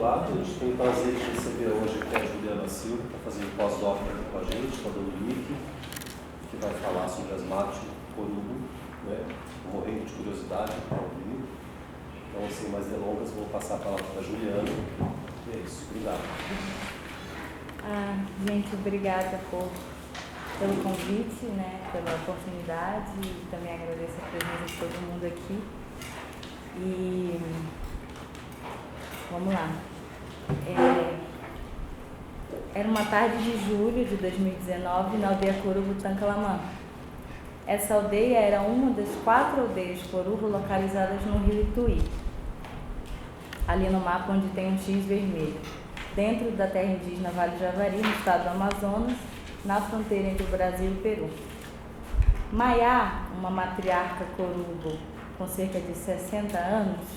Olá, a gente tem o prazer de receber hoje aqui a Juliana Silva, que está fazendo pós-doc aqui com a gente, com a Dominique, que vai falar sobre as matas do corubo, né? Morrendo de curiosidade para ouvir. Então, sem mais delongas, vou passar a palavra para a Juliana. E é isso, obrigado. Gente, obrigada pelo convite, né, pela oportunidade, e também agradeço a presença de todo mundo aqui. E vamos lá. Era uma tarde de julho de 2019 na aldeia Corubo Tancalamã. Essa aldeia era uma das 4 aldeias Corubo localizadas no rio Ituí, ali no mapa onde tem um X vermelho, dentro da terra indígena Vale do Javari, no estado do Amazonas, na fronteira entre o Brasil e o Peru. Maiá, uma matriarca Corubo com cerca de 60 anos,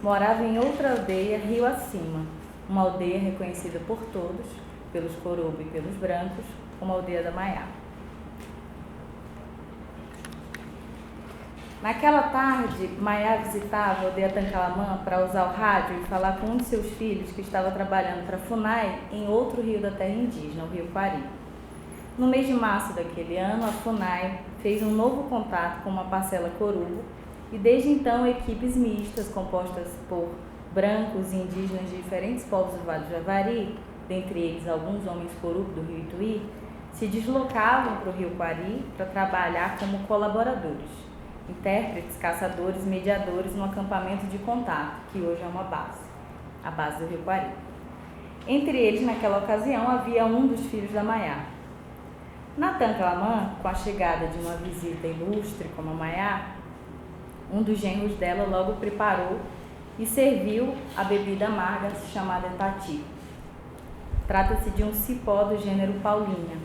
morava em outra aldeia rio acima, uma aldeia reconhecida por todos, pelos Corubo e pelos brancos, como a aldeia da Maiá. Naquela tarde, Maiá visitava a aldeia Tancalamã para usar o rádio e falar com um de seus filhos que estava trabalhando para a FUNAI em outro rio da terra indígena, o rio Quari. No mês de março daquele ano, a FUNAI fez um novo contato com uma parcela Corubo e desde então equipes mistas compostas por brancos e indígenas de diferentes povos do Vale do Javari, dentre eles alguns homens Corubo do rio Ituí, se deslocavam para o rio Quari para trabalhar como colaboradores, intérpretes, caçadores, mediadores no acampamento de contato, que hoje é uma base, a base do rio Quari. Entre eles, naquela ocasião, havia um dos filhos da Maiá. Na Tancalamã, com a chegada de uma visita ilustre como a Maiá, um dos genros dela logo preparou e serviu a bebida amarga chamada tati. Trata-se de um cipó do gênero Paulinha.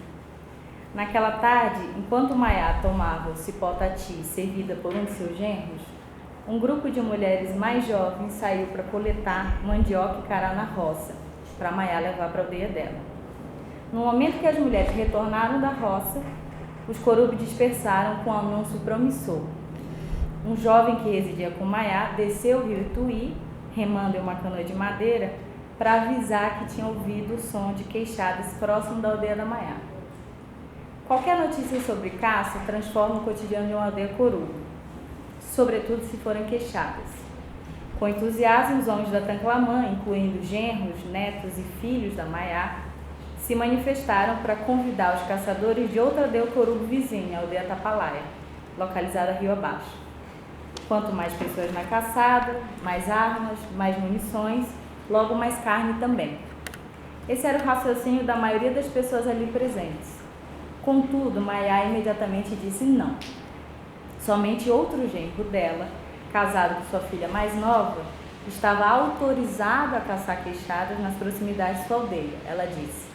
Naquela tarde, enquanto Maiá tomava o cipó tati servida por um de seus genros, um grupo de mulheres mais jovens saiu para coletar mandioca e cará na roça, para Maiá levar para a aldeia dela. No momento que as mulheres retornaram da roça, os Corubo dispersaram com um anúncio promissor. Um jovem que residia com Maiá desceu o rio Ituí, remando em uma canoa de madeira, para avisar que tinha ouvido o som de queixadas próximo da aldeia da Maiá. Qualquer notícia sobre caça transforma o cotidiano de uma aldeia Corubo, sobretudo se forem queixadas. Com entusiasmo, os homens da Tancalamã, incluindo genros, netos e filhos da Maiá, se manifestaram para convidar os caçadores de outra aldeia Corubo vizinha, a aldeia Tapalaia, localizada rio abaixo. Quanto mais pessoas na caçada, mais armas, mais munições, logo mais carne também. Esse era o raciocínio da maioria das pessoas ali presentes. Contudo, Maiá imediatamente disse não. Somente outro genro dela, casado com sua filha mais nova, estava autorizado a caçar queixadas nas proximidades de sua aldeia. Ela disse.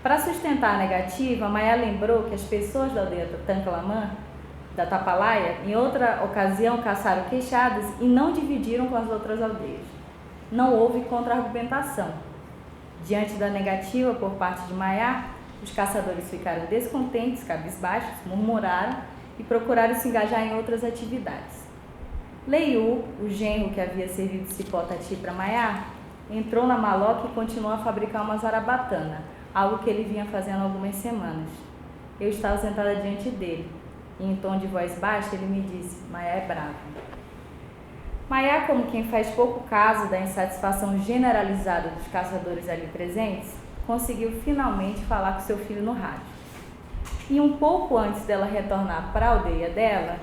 Para sustentar a negativa, Maiá lembrou que as pessoas da aldeia Tancalamã, da Tapalaia, em outra ocasião caçaram queixadas e não dividiram com as outras aldeias. Não houve contra-argumentação. Diante da negativa por parte de Maiá, os caçadores ficaram descontentes, cabisbaixos, murmuraram e procuraram se engajar em outras atividades. Leiu, o genro que havia servido cipó tati para Maiá, entrou na maloca e continuou a fabricar uma zarabatana, algo que ele vinha fazendo há algumas semanas. Eu estava sentada diante dele e, em tom de voz baixa, ele me disse: Maiá é brava. Maiá, como quem faz pouco caso da insatisfação generalizada dos caçadores ali presentes, conseguiu finalmente falar com seu filho no rádio. E um pouco antes dela retornar para a aldeia dela,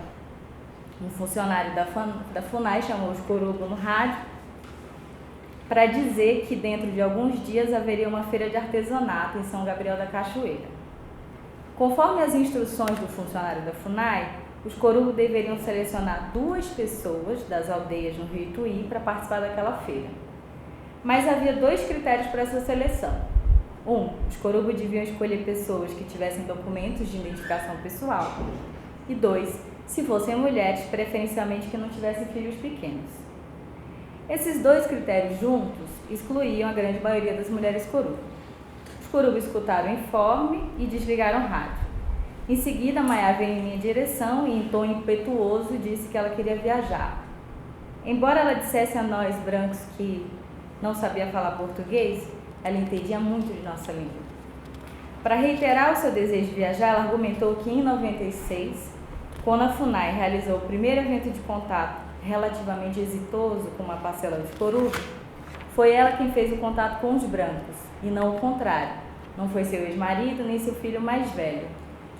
um funcionário da FUNAI chamou os Corubo no rádio para dizer que dentro de alguns dias haveria uma feira de artesanato em São Gabriel da Cachoeira. Conforme as instruções do funcionário da FUNAI, os Corubo deveriam selecionar 2 pessoas das aldeias no rio Ituí para participar daquela feira. Mas havia 2 critérios para essa seleção. 1. Os Corubo deviam escolher pessoas que tivessem documentos de identificação pessoal. E 2. Se fossem mulheres, preferencialmente que não tivessem filhos pequenos. Esses 2 critérios juntos excluíam a grande maioria das mulheres Corubo. Os Corubo escutaram o informe e desligaram o rádio. Em seguida, Maiá veio em minha direção e, em tom impetuoso, disse que ela queria viajar. Embora ela dissesse a nós, brancos, que não sabia falar português, ela entendia muito de nossa língua. Para reiterar o seu desejo de viajar, ela argumentou que em 96, quando a FUNAI realizou o primeiro evento de contato relativamente exitoso com uma parcela dos Corubo, foi ela quem fez o contato com os brancos, e não o contrário. Não foi seu ex-marido nem seu filho mais velho,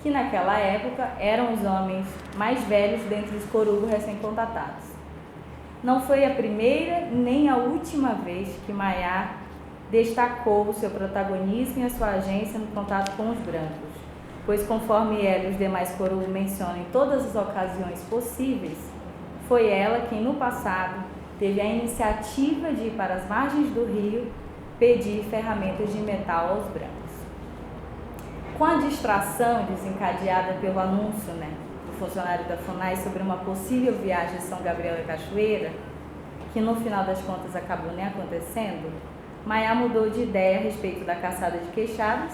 que naquela época eram os homens mais velhos dentre os Corubo recém-contatados. Não foi a primeira nem a última vez que Maiá destacou o seu protagonismo e a sua agência no contato com os brancos, pois conforme ela e os demais Corubo mencionam em todas as ocasiões possíveis, foi ela quem no passado teve a iniciativa de ir para as margens do rio pedir ferramentas de metal aos brancos. Com a distração desencadeada pelo anúncio do funcionário da FUNAI sobre uma possível viagem a São Gabriel da Cachoeira, que no final das contas acabou nem acontecendo, Maiá mudou de ideia a respeito da caçada de queixadas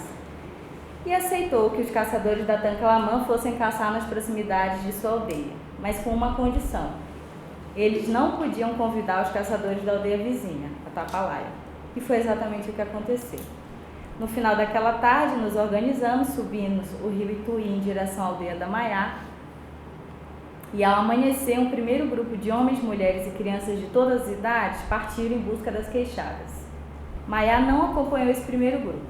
e aceitou que os caçadores da Tancalaman fossem caçar nas proximidades de sua aldeia, mas com uma condição: eles não podiam convidar os caçadores da aldeia vizinha, a Tapalaia. E foi exatamente o que aconteceu. No final daquela tarde, nos organizamos, subimos o rio Ituí em direção à aldeia da Maiá, e ao amanhecer, um primeiro grupo de homens, mulheres e crianças de todas as idades partiram em busca das queixadas. Maiá não acompanhou esse primeiro grupo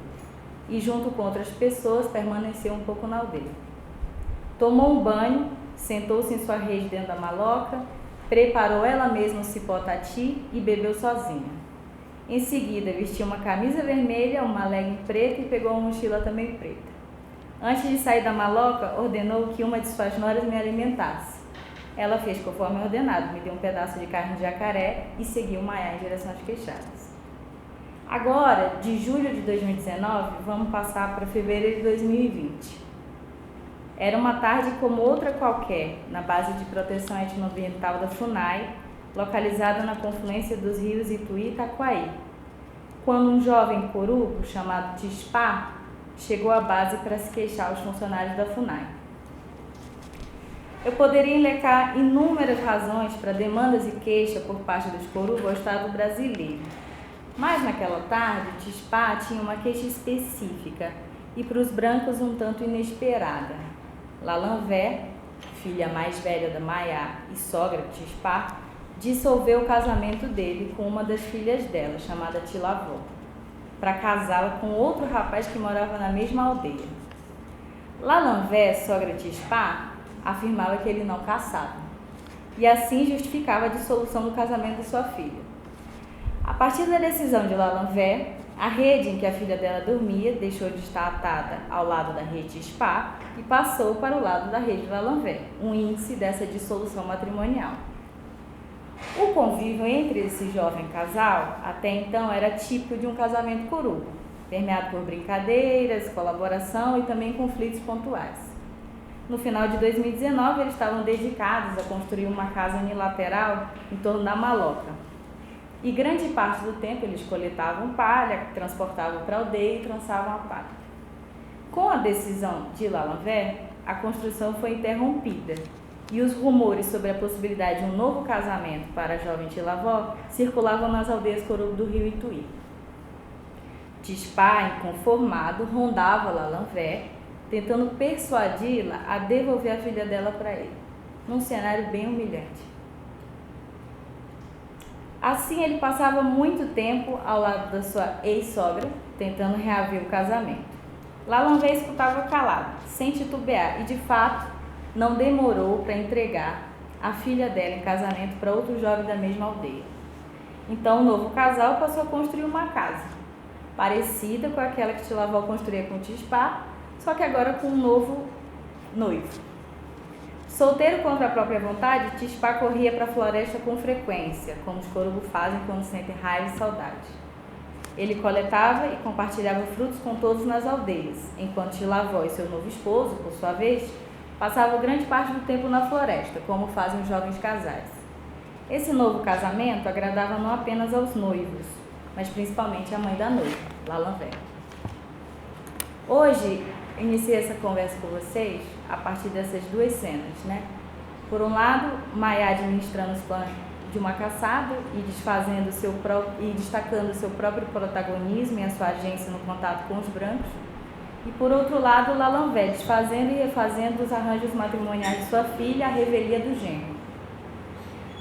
e, junto com outras pessoas, permaneceu um pouco na aldeia. Tomou um banho, sentou-se em sua rede dentro da maloca, preparou ela mesma um cipó tati e bebeu sozinha. Em seguida, vestiu uma camisa vermelha, uma legging preta e pegou uma mochila também preta. Antes de sair da maloca, ordenou que uma de suas noras me alimentasse. Ela fez conforme ordenado, me deu um pedaço de carne de jacaré e seguiu Maiá em direção às queixadas. Agora, de julho de 2019, vamos passar para fevereiro de 2020. Era uma tarde como outra qualquer, na base de proteção etnoambiental da FUNAI, localizada na confluência dos rios Ituí e Itaquaí, quando um jovem corubo chamado Tispá chegou à base para se queixar aos funcionários da FUNAI. Eu poderia elencar inúmeras razões para demandas e queixa por parte dos Corubo ao Estado brasileiro, mas naquela tarde Tispá tinha uma queixa específica e para os brancos um tanto inesperada. Lalanvé, filha mais velha da Maiá e sogra de Tispá, dissolveu o casamento dele com uma das filhas dela, chamada Tilavó, para casá-la com outro rapaz que morava na mesma aldeia. Lalanvé, sogra de Tispá, afirmava que ele não caçava, e assim justificava a dissolução do casamento de sua filha. A partir da decisão de Lalanvé, a rede em que a filha dela dormia deixou de estar atada ao lado da rede Tispá e passou para o lado da rede Lalanvé, um índice dessa dissolução matrimonial. O convívio entre esse jovem casal, até então, era típico de um casamento corubo, permeado por brincadeiras, colaboração e também conflitos pontuais. No final de 2019, eles estavam dedicados a construir uma casa unilateral em torno da maloca. E grande parte do tempo eles coletavam palha, transportavam para a aldeia e trançavam a palha. Com a decisão de Lalanvé, a construção foi interrompida e os rumores sobre a possibilidade de um novo casamento para a jovem Tilavó circulavam nas aldeias Corubo do rio Ituí. Tispá, inconformado, rondava Lalanvé, tentando persuadi-la a devolver a filha dela para ele, num cenário bem humilhante. Assim, ele passava muito tempo ao lado da sua ex-sogra, tentando reaver o casamento. Lalanvé escutava calado, sem titubear, e de fato não demorou para entregar a filha dela em casamento para outro jovem da mesma aldeia. Então o novo casal passou a construir uma casa, parecida com aquela que Tilavó construía com Tispá, só que agora com um novo noivo. Solteiro contra a própria vontade, Tispá corria para a floresta com frequência, como os Corubo fazem quando sentem raiva e saudade. Ele coletava e compartilhava frutos com todos nas aldeias, enquanto Tilavó e seu novo esposo, por sua vez, passavam grande parte do tempo na floresta, como fazem os jovens casais. Esse novo casamento agradava não apenas aos noivos, mas principalmente à mãe da noiva, Lalanvé. Hoje, iniciei essa conversa com vocês a partir dessas duas cenas, né? Por um lado, Maiá administrando os planos de uma caçada e destacando seu próprio protagonismo e a sua agência no contato com os brancos. E por outro lado, Lalonvé, desfazendo e refazendo os arranjos matrimoniais de sua filha, a revelia do genro.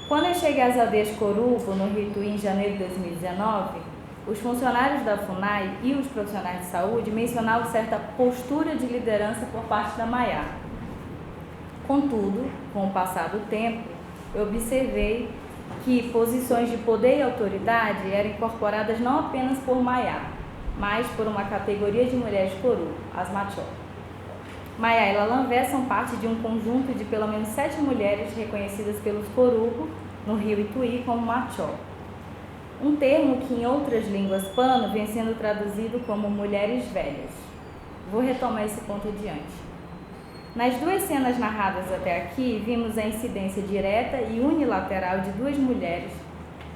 Quando eu cheguei às aldeias Corubo, no Rio Ituí, em janeiro de 2019, os funcionários da FUNAI e os profissionais de saúde mencionavam certa postura de liderança por parte da Maiá. Contudo, com o passar do tempo, eu observei que posições de poder e autoridade eram incorporadas não apenas por Maiá, mas por uma categoria de mulheres Corubo, as Machó. Maiá e Lalonvé são parte de um conjunto de pelo menos 7 mulheres reconhecidas pelos Corubo, no Rio Ituí, como Machó. Um termo que em outras línguas pano vem sendo traduzido como mulheres velhas. Vou retomar esse ponto adiante. Nas 2 cenas narradas até aqui, vimos a incidência direta e unilateral de 2 mulheres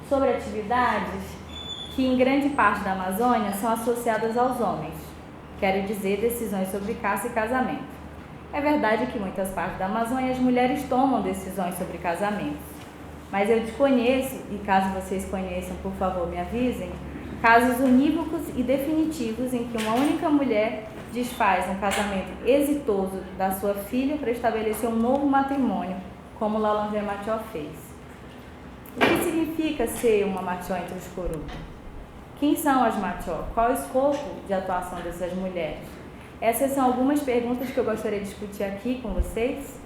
sobre atividades que em grande parte da Amazônia são associadas aos homens, quero dizer, decisões sobre caça e casamento. É verdade que em muitas partes da Amazônia as mulheres tomam decisões sobre casamentos, mas eu desconheço, e caso vocês conheçam, por favor me avisem, casos unívocos e definitivos em que uma única mulher desfaz um casamento exitoso da sua filha para estabelecer um novo matrimônio, como Lalonvé Machó fez. O que significa ser uma Machó entre os Corubo? Quem são as Machó? Qual é o escopo de atuação dessas mulheres? Essas são algumas perguntas que eu gostaria de discutir aqui com vocês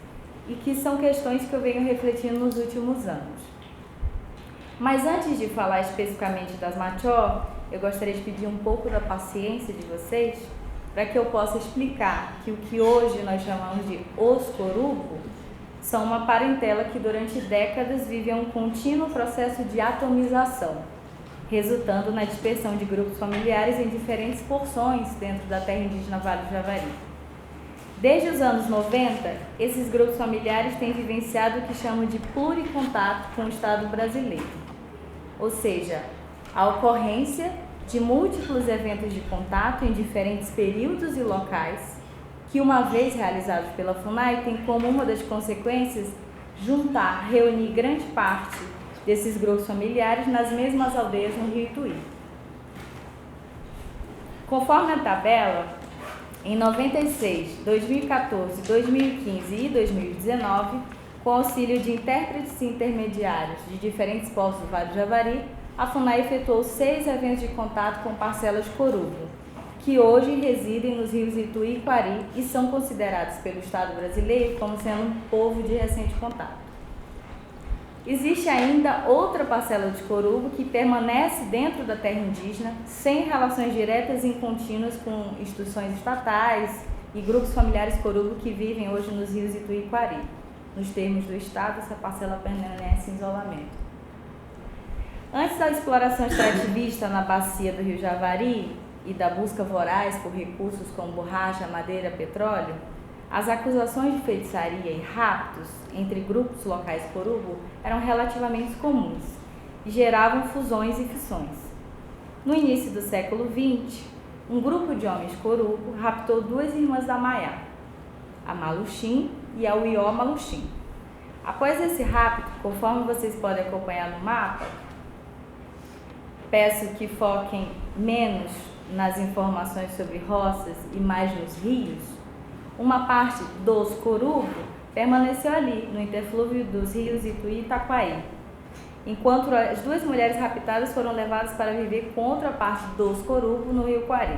e que são questões que eu venho refletindo nos últimos anos. Mas antes de falar especificamente das Machó, eu gostaria de pedir um pouco da paciência de vocês para que eu possa explicar que o que hoje nós chamamos de os Corubo são uma parentela que durante décadas vive um contínuo processo de atomização, resultando na dispersão de grupos familiares em diferentes porções dentro da terra indígena Vale do Javari. Desde os anos 90, esses grupos familiares têm vivenciado o que chamam de pluricontato com o Estado brasileiro, ou seja, a ocorrência de múltiplos eventos de contato em diferentes períodos e locais, que uma vez realizados pela FUNAI, tem como uma das consequências reunir grande parte desses grupos familiares nas mesmas aldeias no Rio Ituí. Conforme a tabela, em 96, 2014, 2015 e 2019, com auxílio de intérpretes e intermediários de diferentes postos do Vale do Javari, a FUNAI efetuou 6 eventos de contato com parcelas Corubo, que hoje residem nos rios Ituí e Quari e são considerados pelo Estado brasileiro como sendo um povo de recente contato. Existe ainda outra parcela de Corubo que permanece dentro da terra indígena, sem relações diretas e contínuas com instituições estatais e grupos familiares Corubo que vivem hoje nos rios Ituí e Quari. Nos termos do Estado, essa parcela permanece em isolamento. Antes da exploração extrativista na bacia do Rio Javari e da busca voraz por recursos como borracha, madeira, petróleo, as acusações de feitiçaria e raptos entre grupos locais Corubo eram relativamente comuns e geravam fusões e fissões. No início do século XX, um grupo de homens Corubo raptou 2 irmãs da Maiá, a Maluxim e a Uió Maluxim. Após esse rapto, conforme vocês podem acompanhar no mapa, peço que foquem menos nas informações sobre roças e mais nos rios. Uma parte dos Corubo permaneceu ali, no interflúvio dos rios Ituí e Itaquaí, enquanto as 2 mulheres raptadas foram levadas para viver com outra parte dos Corubo no rio Quari.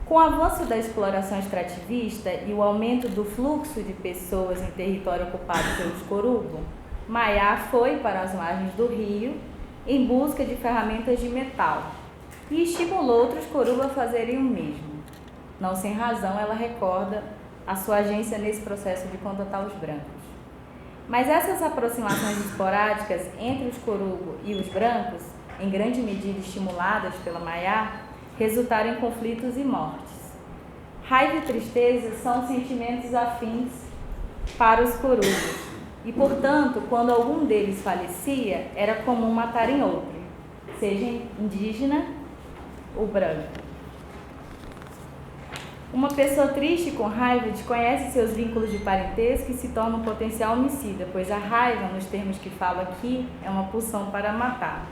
Com o avanço da exploração extrativista e o aumento do fluxo de pessoas em território ocupado pelos Corubo, Maiá foi para as margens do rio em busca de ferramentas de metal e estimulou outros Corubo a fazerem o mesmo. Não sem razão, ela recorda a sua agência nesse processo de contatar os brancos. Mas essas aproximações esporádicas entre os Corubo e os brancos, em grande medida estimuladas pela Maiá, resultaram em conflitos e mortes. Raiva e tristeza são sentimentos afins para os Corubo, e, portanto, quando algum deles falecia, era comum matarem outro, seja indígena ou branco. Uma pessoa triste com raiva desconhece seus vínculos de parentesco e se torna um potencial homicida, pois a raiva, nos termos que falo aqui, é uma pulsão para matar.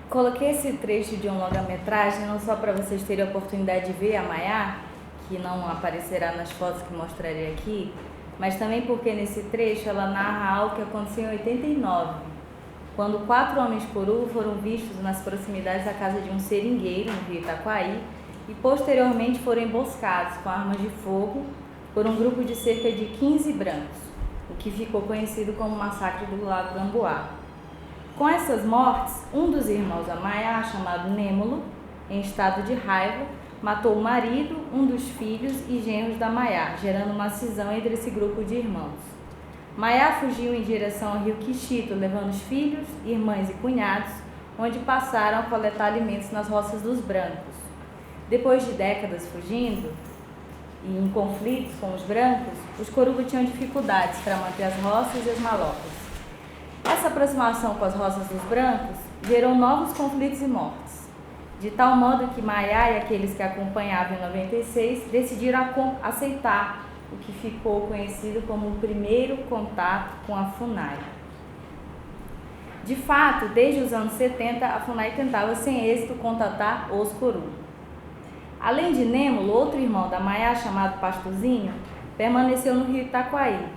Coloquei esse trecho de um longa-metragem não só para vocês terem a oportunidade de ver a Maiá, que não aparecerá nas fotos que mostrarei aqui, mas também porque nesse trecho ela narra algo que aconteceu em 89, quando 4 homens coru foram vistos nas proximidades da casa de um seringueiro, no rio Itaquaí, e posteriormente foram emboscados com armas de fogo por um grupo de cerca de 15 brancos, o que ficou conhecido como Massacre do Lago Gamboa. Com essas mortes, um dos irmãos da Maiá, chamado Nêmulo, em estado de raiva, matou o marido, um dos filhos e genros da Maiá, gerando uma cisão entre esse grupo de irmãos. Maiá fugiu em direção ao rio Quixito, levando os filhos, irmãs e cunhados, onde passaram a coletar alimentos nas roças dos brancos. Depois de décadas fugindo e em conflitos com os brancos, os coruba tinham dificuldades para manter as roças e as malocas. Essa aproximação com as roças dos brancos gerou novos conflitos e mortes, de tal modo que Maiá e aqueles que a acompanhavam em 96 decidiram aceitar o que ficou conhecido como o primeiro contato com a FUNAI. De fato, desde os anos 70, a FUNAI tentava sem êxito contatar os coru. Além de Nêmulo, outro irmão da Maiá, chamado Pastozinho, permaneceu no rio Itaquaí.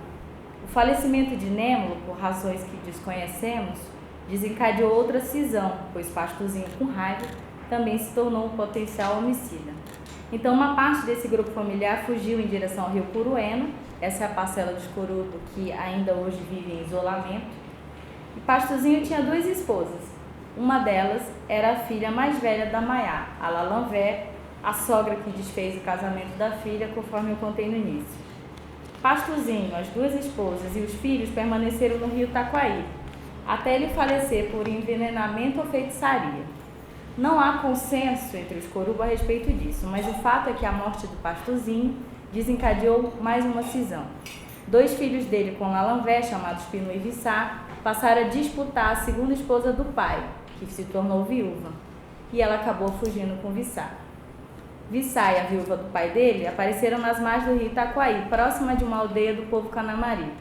O falecimento de Nêmulo, por razões que desconhecemos, desencadeou outra cisão, pois Pastozinho, com raiva, também se tornou um potencial homicida. Então, uma parte desse grupo familiar fugiu em direção ao rio Curueno, essa é a parcela dos corubo que ainda hoje vive em isolamento, e Pastozinho tinha 2 esposas. Uma delas era a filha mais velha da Maiá, a Lalanvé, a sogra que desfez o casamento da filha, conforme eu contei no início. Pastozinho, as 2 esposas e os filhos permaneceram no rio Itaquaí, até ele falecer por envenenamento ou feitiçaria. Não há consenso entre os coruba a respeito disso, mas o fato é que a morte do Pastozinho desencadeou mais uma cisão. 2 filhos dele com Lalanvé, chamados Pinu e Vissá, passaram a disputar a segunda esposa do pai, que se tornou viúva, e ela acabou fugindo com Vissá. Vissá e a viúva do pai dele apareceram nas margens do rio Itaquaí, próxima de uma aldeia do povo Canamari,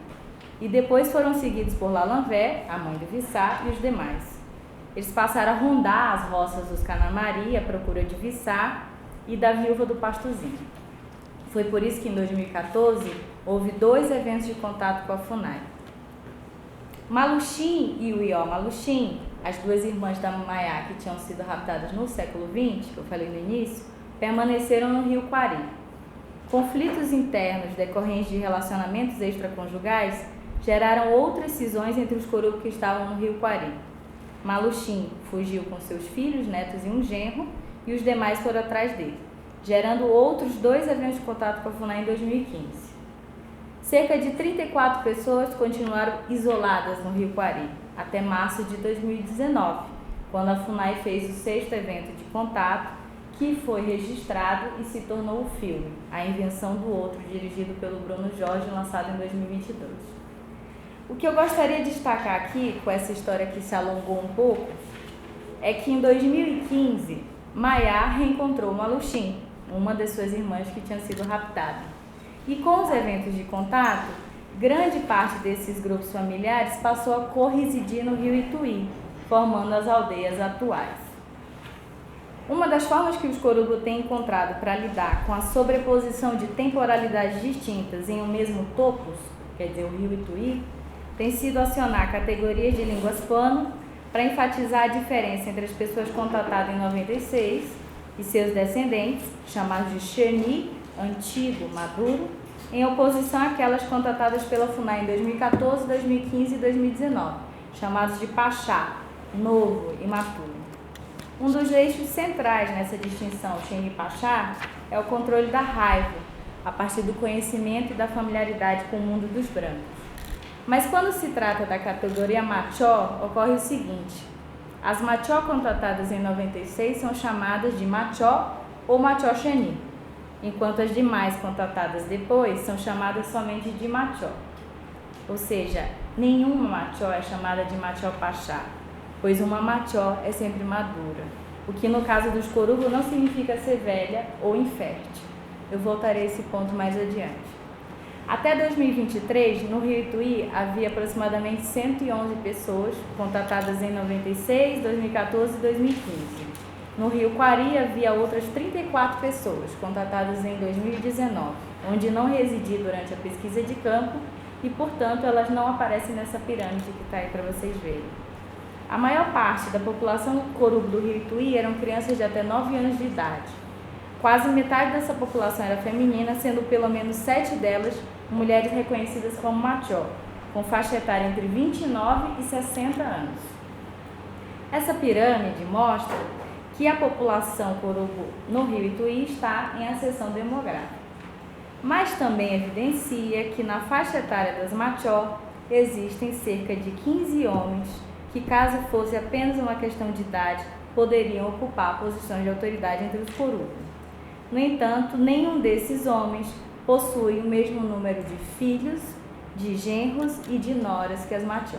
e depois foram seguidos por Lalanvé, a mãe de Vissá, e os demais. Eles passaram a rondar as roças dos Canamari à procura de Vissá e da viúva do pastozinho. Foi por isso que em 2014 houve 2 eventos de contato com a FUNAI. Maluxim e Uió Maluxim, as 2 irmãs da Maiá que tinham sido raptadas no século XX, que eu falei no início, permaneceram no rio Quari. Conflitos internos decorrentes de relacionamentos extraconjugais geraram outras cisões entre os corubos que estavam no rio Quari. Maluxim fugiu com seus filhos, netos e um genro, e os demais foram atrás dele, gerando outros 2 eventos de contato com a FUNAI em 2015. Cerca de 34 pessoas continuaram isoladas no rio Quari, até março de 2019, quando a FUNAI fez o 6º evento de contato, que foi registrado e se tornou o filme A Invenção do Outro, dirigido pelo Bruno Jorge, lançado em 2022. O que eu gostaria de destacar aqui, com essa história que se alongou um pouco, é que em 2015, Maiá reencontrou Maluxim, uma das suas irmãs que tinha sido raptada. E com os eventos de contato, grande parte desses grupos familiares passou a corresidir no rio Ituí, formando as aldeias atuais. Uma das formas que os Corubo têm encontrado para lidar com a sobreposição de temporalidades distintas em um mesmo topos, quer dizer, o rio Ituí, tem sido acionar categorias de línguas pano para enfatizar a diferença entre as pessoas contatadas em 96 e seus descendentes, chamados de Xerni, antigo, maduro, em oposição àquelas contatadas pela FUNAI em 2014, 2015 e 2019, chamados de Pachá, novo, imaturo. Um dos eixos centrais nessa distinção Xerni-Pachá é o controle da raiva, a partir do conhecimento e da familiaridade com o mundo dos brancos. Mas quando se trata da categoria Machó, ocorre o seguinte: as Machó contratadas em 96 são chamadas de Machó ou Machó Xeni, enquanto as demais contratadas depois são chamadas somente de Machó. Ou seja, nenhuma Machó é chamada de Machó Pachá, pois uma Machó é sempre madura, o que no caso dos Corubo não significa ser velha ou infértil. Eu voltarei a esse ponto mais adiante. Até 2023, no rio Ituí, havia aproximadamente 111 pessoas contatadas em 96, 2014 e 2015. No rio Quari, havia outras 34 pessoas contatadas em 2019, onde não residi durante a pesquisa de campo e, portanto, elas não aparecem nessa pirâmide que está aí para vocês verem. A maior parte da população Corubo do rio Ituí eram crianças de até 9 anos de idade. Quase metade dessa população era feminina, sendo pelo menos 7 delas mulheres reconhecidas como Machó, com faixa etária entre 29 e 60 anos. Essa pirâmide mostra que a população Corubo no rio Ituí está em ascensão demográfica, mas também evidencia que na faixa etária das Machó existem cerca de 15 homens que, caso fosse apenas uma questão de idade, poderiam ocupar posições de autoridade entre os Corubo. No entanto, nenhum desses homens possui o mesmo número de filhos, de genros e de noras que as Machó.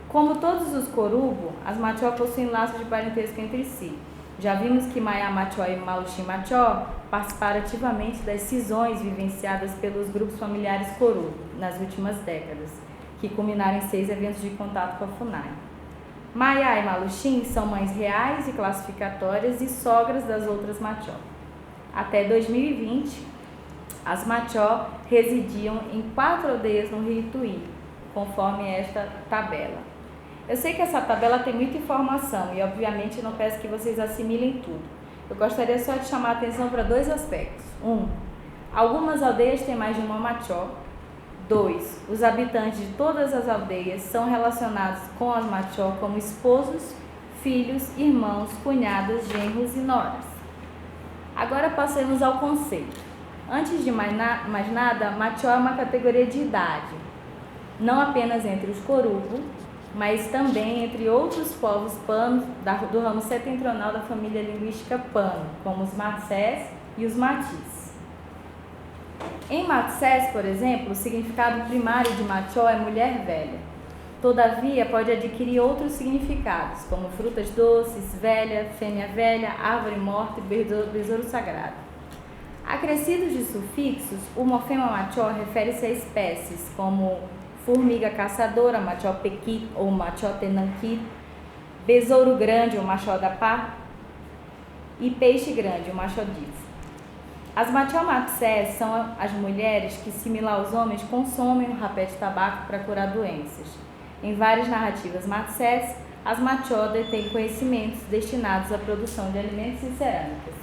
Como todos os Corubo, as Machó possuem laços de parentesco entre si. Já vimos que Maiá Machó e Maluxim Machó participaram ativamente das cisões vivenciadas pelos grupos familiares Corubo nas últimas décadas, que culminaram em 6 eventos de contato com a FUNAI. Maiá e Maluxim são mães reais e classificatórias e sogras das outras Machó. Até 2020, as Machó residiam em 4 aldeias no rio Ituí, conforme esta tabela. Eu sei que essa tabela tem muita informação e, obviamente, não peço que vocês assimilem tudo. Eu gostaria só de chamar a atenção para 2 aspectos. 1. Algumas aldeias têm mais de uma Machó. 2. Os habitantes de todas as aldeias são relacionados com as Machó como esposos, filhos, irmãos, cunhadas, genros e noras. Agora passemos ao conceito. Antes de mais nada, Machó é uma categoria de idade, não apenas entre os Corubo, mas também entre outros povos panos do ramo setentrional da família linguística pano, como os Macés e os Matis. Em Matsés, por exemplo, o significado primário de machó é mulher velha. Todavia, pode adquirir outros significados, como frutas doces, velha, fêmea velha, árvore morta e besouro sagrado. Acrescidos de sufixos, o morfema machó refere-se a espécies como formiga caçadora, machó pequit ou machó tenanquit, besouro grande, o machó da pá, e peixe grande, o machó diz. As machó-matsés são as mulheres que, similar aos homens, consomem o rapé de tabaco para curar doenças. Em várias narrativas matsés, as machó detêm conhecimentos destinados à produção de alimentos e cerâmicas.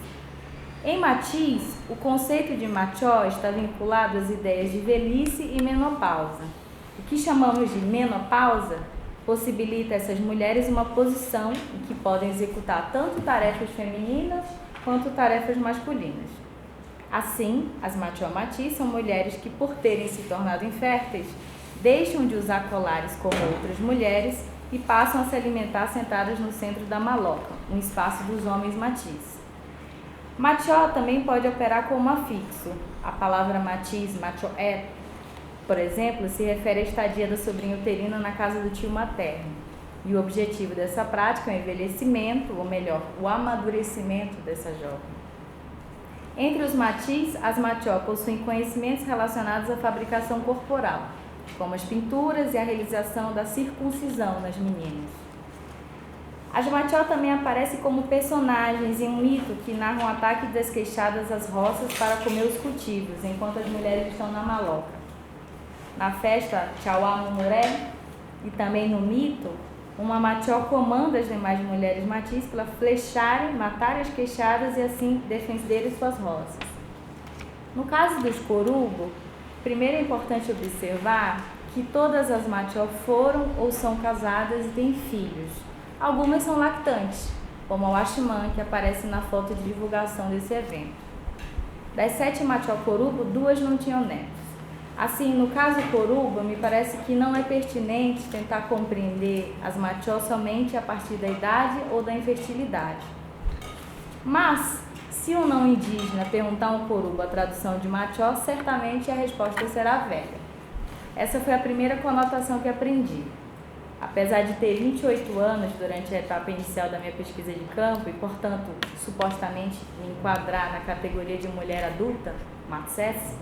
Em Matiz, o conceito de machó está vinculado às ideias de velhice e menopausa. O que chamamos de menopausa possibilita a essas mulheres uma posição em que podem executar tanto tarefas femininas quanto tarefas masculinas. Assim, as machó-mati são mulheres que, por terem se tornado inférteis, deixam de usar colares como outras mulheres e passam a se alimentar sentadas no centro da maloca, um espaço dos homens matis. Machó também pode operar como afixo. A palavra matiz, machoé, por exemplo, se refere à estadia da sobrinha uterina na casa do tio materno. E o objetivo dessa prática é o envelhecimento, ou melhor, o amadurecimento dessa jovem. Entre os matis, as machó possuem conhecimentos relacionados à fabricação corporal, como as pinturas e a realização da circuncisão nas meninas. As machó também aparecem como personagens em um mito que narra um ataque das queixadas às roças para comer os cultivos, enquanto as mulheres estão na maloca. Na festa Chauá-Mumuré e também no mito, uma machó comanda as demais mulheres matis para flecharem, matarem as queixadas e assim defenderem suas roças. No caso dos corubo, primeiro é importante observar que todas as machó foram ou são casadas e têm filhos. Algumas são lactantes, como a Washman, que aparece na foto de divulgação desse evento. Das 7 machó corubo, 2 não tinham netos. Assim, no caso coruba, me parece que não é pertinente tentar compreender as machó somente a partir da idade ou da infertilidade. Mas, se um não indígena perguntar a um coruba a tradução de machó, certamente a resposta será velha. Essa foi a primeira conotação que aprendi. Apesar de ter 28 anos durante a etapa inicial da minha pesquisa de campo e, portanto, supostamente me enquadrar na categoria de mulher adulta, matsés,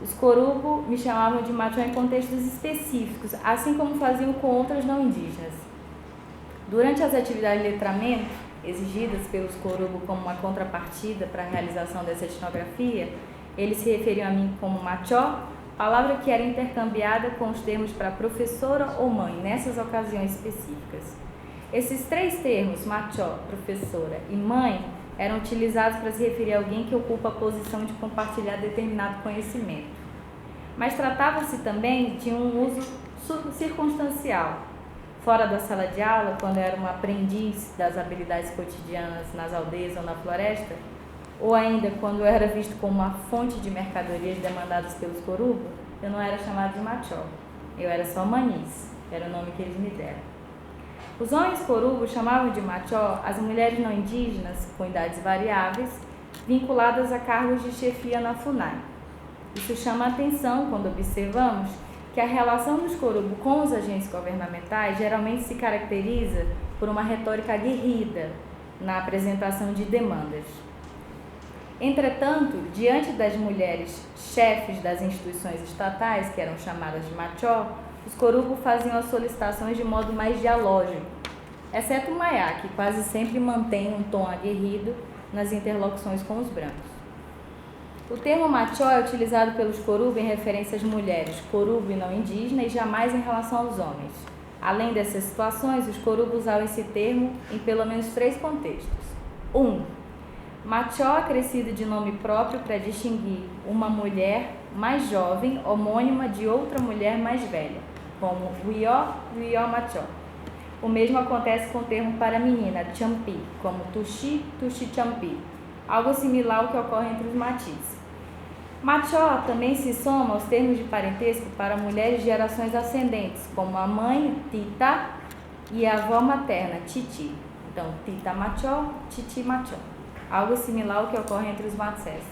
os corubo me chamavam de machó em contextos específicos, assim como faziam com outras não indígenas. Durante as atividades de letramento, exigidas pelos corubo como uma contrapartida para a realização dessa etnografia, eles se referiam a mim como machó, palavra que era intercambiada com os termos para professora ou mãe, nessas ocasiões específicas. Esses 3 termos, machó, professora e mãe, eram utilizados para se referir a alguém que ocupa a posição de compartilhar determinado conhecimento. Mas tratava-se também de um uso circunstancial. Fora da sala de aula, quando eu era uma aprendiz das habilidades cotidianas nas aldeias ou na floresta, ou ainda quando eu era visto como uma fonte de mercadorias demandadas pelos corubo, eu não era chamada de machó, eu era só manis, era o nome que eles me deram. Os homens corubo chamavam de machó as mulheres não indígenas, com idades variáveis, vinculadas a cargos de chefia na FUNAI. Isso chama a atenção quando observamos que a relação dos corubo com os agentes governamentais geralmente se caracteriza por uma retórica aguerrida na apresentação de demandas. Entretanto, diante das mulheres chefes das instituições estatais, que eram chamadas de machó, os corubo faziam as solicitações de modo mais dialógico, exceto o maiá, que quase sempre mantém um tom aguerrido nas interlocuções com os brancos. O termo machó é utilizado pelos corubo em referência às mulheres, corubo e não indígena, e jamais em relação aos homens. Além dessas situações, os corubo usavam esse termo em pelo menos 3 contextos. 1. Machó acrescido de nome próprio para distinguir uma mulher mais jovem, homônima de outra mulher mais velha, como Uió e Uió Machó. O mesmo acontece com o termo para menina, champi, como Tuxi, Tuxi Champi, algo similar ao que ocorre entre os matis. Machó também se soma aos termos de parentesco para mulheres de gerações ascendentes, como a mãe, Tita, e a avó materna, Titi. Então, Tita Machó, Titi Machó. Algo similar ao que ocorre entre os matsés.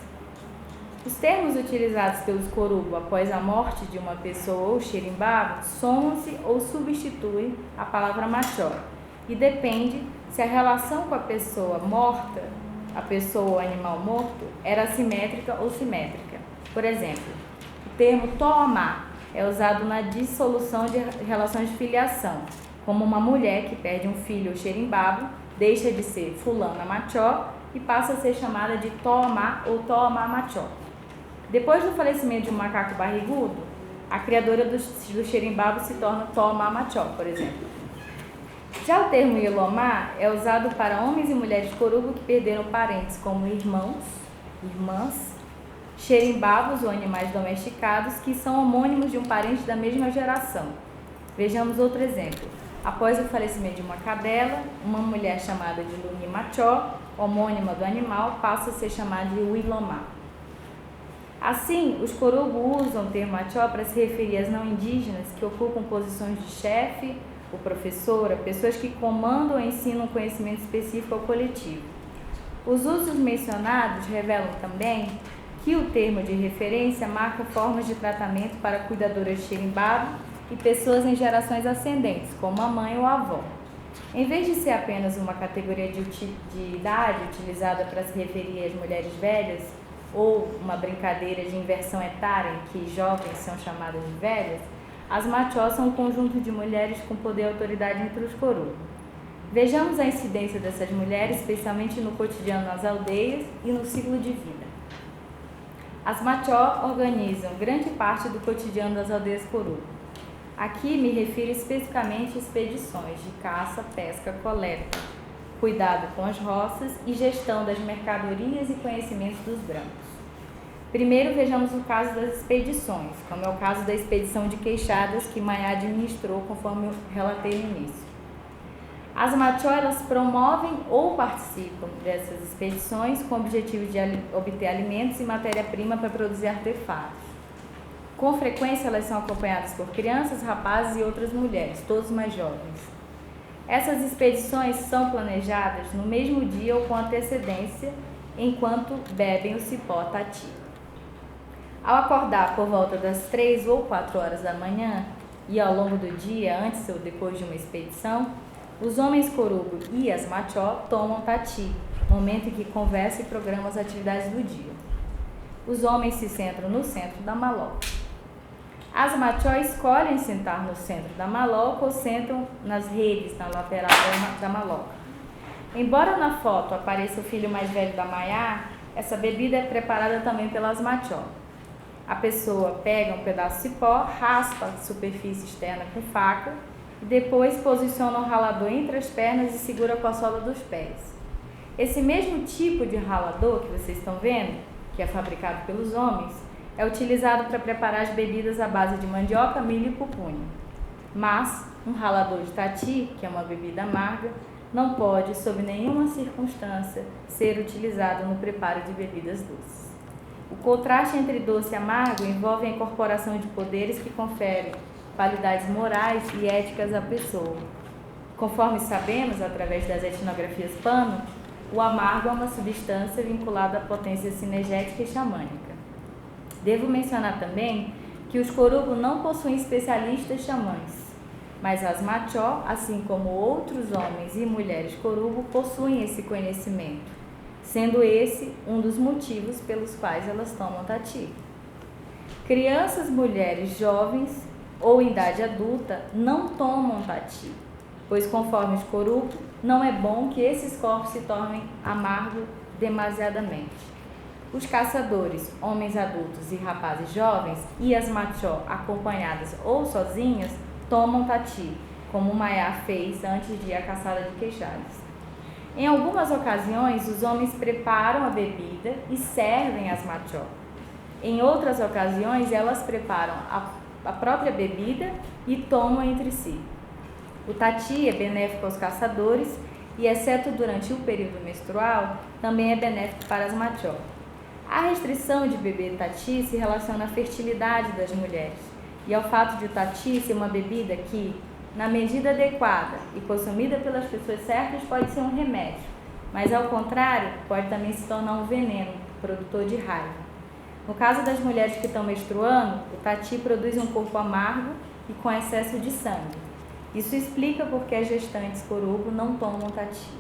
Os termos utilizados pelos corubo após a morte de uma pessoa ou xerimbabo somam-se ou substituem a palavra machó e depende se a relação com a pessoa morta, a pessoa ou animal morto, era assimétrica ou simétrica. Por exemplo, o termo toamá é usado na dissolução de relações de filiação, como uma mulher que perde um filho ou xerimbabo, deixa de ser fulana machó e passa a ser chamada de toamá ou toamá machó. Depois do falecimento de um macaco barrigudo, a criadora do xerimbabo se torna toamá machó, por exemplo. Já o termo Ilomá é usado para homens e mulheres corubo que perderam parentes como irmãos, irmãs, xerimbabos ou animais domesticados que são homônimos de um parente da mesma geração. Vejamos outro exemplo. Após o falecimento de uma cadela, uma mulher chamada de Luni Machó, homônima do animal, passa a ser chamada de Uilomá. Assim, os corubo usam o termo machó para se referir às não indígenas que ocupam posições de chefe, o professor, pessoas que comandam ou ensinam conhecimento específico ao coletivo. Os usos mencionados revelam também que o termo de referência marca formas de tratamento para cuidadoras de xerimbado e pessoas em gerações ascendentes, como a mãe ou a avó. Em vez de ser apenas uma categoria de idade utilizada para se referir às mulheres velhas, ou uma brincadeira de inversão etária em que jovens são chamadas de velhas, as machós são um conjunto de mulheres com poder e autoridade entre os corubo. Vejamos a incidência dessas mulheres, especialmente no cotidiano nas aldeias e no ciclo de vida. As machó organizam grande parte do cotidiano das aldeias corubo. Aqui me refiro especificamente a expedições de caça, pesca, coleta, cuidado com as roças e gestão das mercadorias e conhecimentos dos brancos. Primeiro vejamos o caso das expedições, como é o caso da expedição de Queixadas que Maiá administrou, conforme eu relatei no início. As machó, elas promovem ou participam dessas expedições com o objetivo de obter alimentos e matéria-prima para produzir artefatos. Com frequência, elas são acompanhadas por crianças, rapazes e outras mulheres, todos mais jovens. Essas expedições são planejadas no mesmo dia ou com antecedência, enquanto bebem o cipó tati. Ao acordar por volta das 3 ou 4 horas da manhã e ao longo do dia, antes ou depois de uma expedição, os homens corubo e as machó tomam tati, momento em que conversam e programam as atividades do dia. Os homens se sentam no centro da maloca. As machó escolhem sentar no centro da maloca ou sentam nas redes na lateral da maloca. Embora na foto apareça o filho mais velho da Maiá, essa bebida é preparada também pelas machó. A pessoa pega um pedaço de cipó, raspa a superfície externa com faca e depois posiciona o ralador entre as pernas e segura com a sola dos pés. Esse mesmo tipo de ralador que vocês estão vendo, que é fabricado pelos homens, é utilizado para preparar as bebidas à base de mandioca, milho e pupunha. Mas um ralador de tati, que é uma bebida amarga, não pode, sob nenhuma circunstância, ser utilizado no preparo de bebidas doces. O contraste entre doce e amargo envolve a incorporação de poderes que conferem qualidades morais e éticas à pessoa. Conforme sabemos, através das etnografias Pano, o amargo é uma substância vinculada à potência cinegética e xamânica. Devo mencionar também que os corubo não possuem especialistas xamãs, mas as machó, assim como outros homens e mulheres corubo, possuem esse conhecimento, sendo esse um dos motivos pelos quais elas tomam tati. Crianças, mulheres jovens ou em idade adulta não tomam tati, pois conforme os corubo, não é bom que esses corpos se tornem amargos demasiadamente. Os caçadores, homens adultos e rapazes jovens, e as machó acompanhadas ou sozinhas, tomam tati, como Maiá fez antes de ir à caçada de Queixadas. Em algumas ocasiões, os homens preparam a bebida e servem as machó. Em outras ocasiões, elas preparam a própria bebida e tomam entre si. O tati é benéfico aos caçadores e, exceto durante o período menstrual, também é benéfico para as machó. A restrição de beber tati se relaciona à fertilidade das mulheres e ao fato de o tati ser uma bebida que, na medida adequada e consumida pelas pessoas certas, pode ser um remédio, mas ao contrário, pode também se tornar um veneno, produtor de raiva. No caso das mulheres que estão menstruando, o tati produz um corpo amargo e com excesso de sangue. Isso explica porque as gestantes corubo não tomam tati.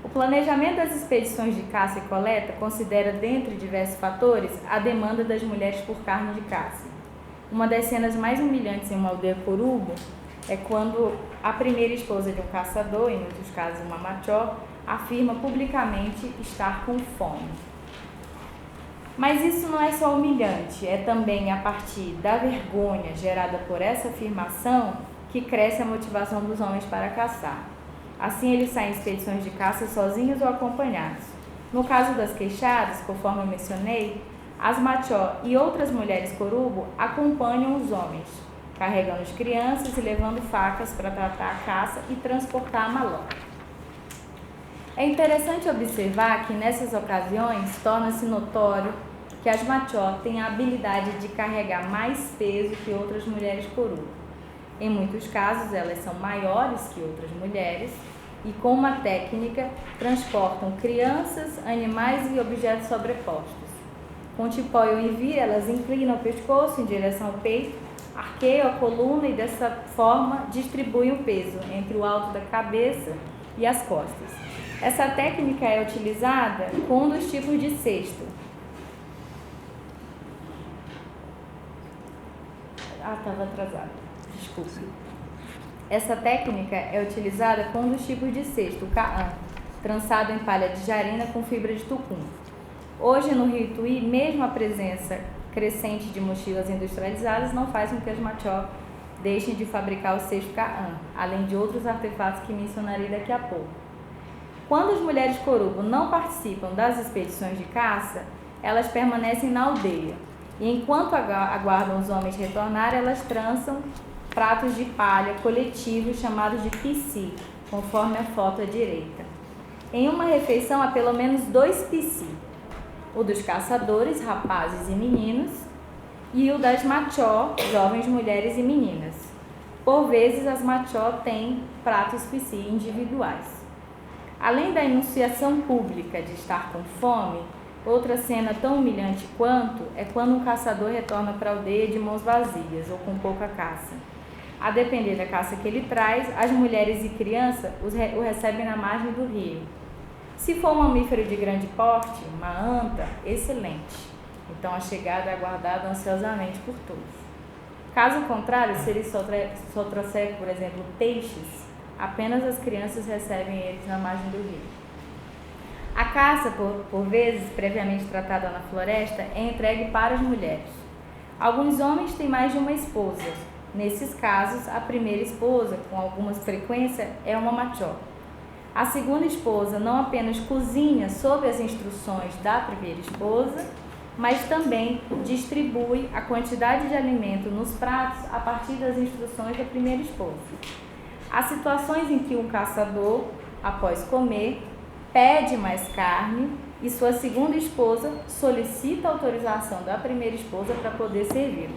O planejamento das expedições de caça e coleta considera, dentre diversos fatores, a demanda das mulheres por carne de caça. Uma das cenas mais humilhantes em uma aldeia corubo é quando a primeira esposa de um caçador, em muitos casos uma machó, afirma publicamente estar com fome. Mas isso não é só humilhante, é também a partir da vergonha gerada por essa afirmação que cresce a motivação dos homens para caçar. Assim, eles saem em expedições de caça sozinhos ou acompanhados. No caso das queixadas, conforme eu mencionei, as machó e outras mulheres corubo acompanham os homens, carregando as crianças e levando facas para tratar a caça e transportar a maloca. É interessante observar que nessas ocasiões torna-se notório que as machó têm a habilidade de carregar mais peso que outras mulheres corubo. Em muitos casos, elas são maiores que outras mulheres e, com uma técnica, transportam crianças, animais e objetos sobrepostos. Com tipó e envia, elas inclinam o pescoço em direção ao peito, arqueiam a coluna e, dessa forma, distribuem o peso entre o alto da cabeça e as costas. Essa técnica é utilizada com um dos tipos de cesto. Estava atrasada. Desculpe. Essa técnica é utilizada com um dos tipos de cesto, o caã, trançado em palha de jarina com fibra de tucum. Hoje, no Rio Ituí, mesmo a presença crescente de mochilas industrializadas não faz com que as machó deixem de fabricar o cesto caã, além de outros artefatos que mencionarei daqui a pouco. Quando as mulheres corubo não participam das expedições de caça, elas permanecem na aldeia. E enquanto aguardam os homens retornarem, elas trançam pratos de palha coletivos chamados de pici, conforme a foto à direita. Em uma refeição há pelo menos 2 pici, o dos caçadores, rapazes e meninos, e o das machó, jovens mulheres e meninas. Por vezes as machó têm pratos pici individuais. Além da enunciação pública de estar com fome, outra cena tão humilhante quanto é quando um caçador retorna para a aldeia de mãos vazias ou com pouca caça. A depender da caça que ele traz, as mulheres e crianças o recebem na margem do rio. Se for um mamífero de grande porte, uma anta, excelente. Então a chegada é aguardada ansiosamente por todos. Caso contrário, se ele só trouxer, por exemplo, peixes, apenas as crianças recebem eles na margem do rio. A caça, por vezes, previamente tratada na floresta, é entregue para as mulheres. Alguns homens têm mais de uma esposa. Nesses casos, a primeira esposa, com alguma frequência, é uma machó. A segunda esposa não apenas cozinha sob as instruções da primeira esposa, mas também distribui a quantidade de alimento nos pratos a partir das instruções da primeira esposa. Há situações em que um caçador, após comer, pede mais carne e sua segunda esposa solicita a autorização da primeira esposa para poder servi-lo.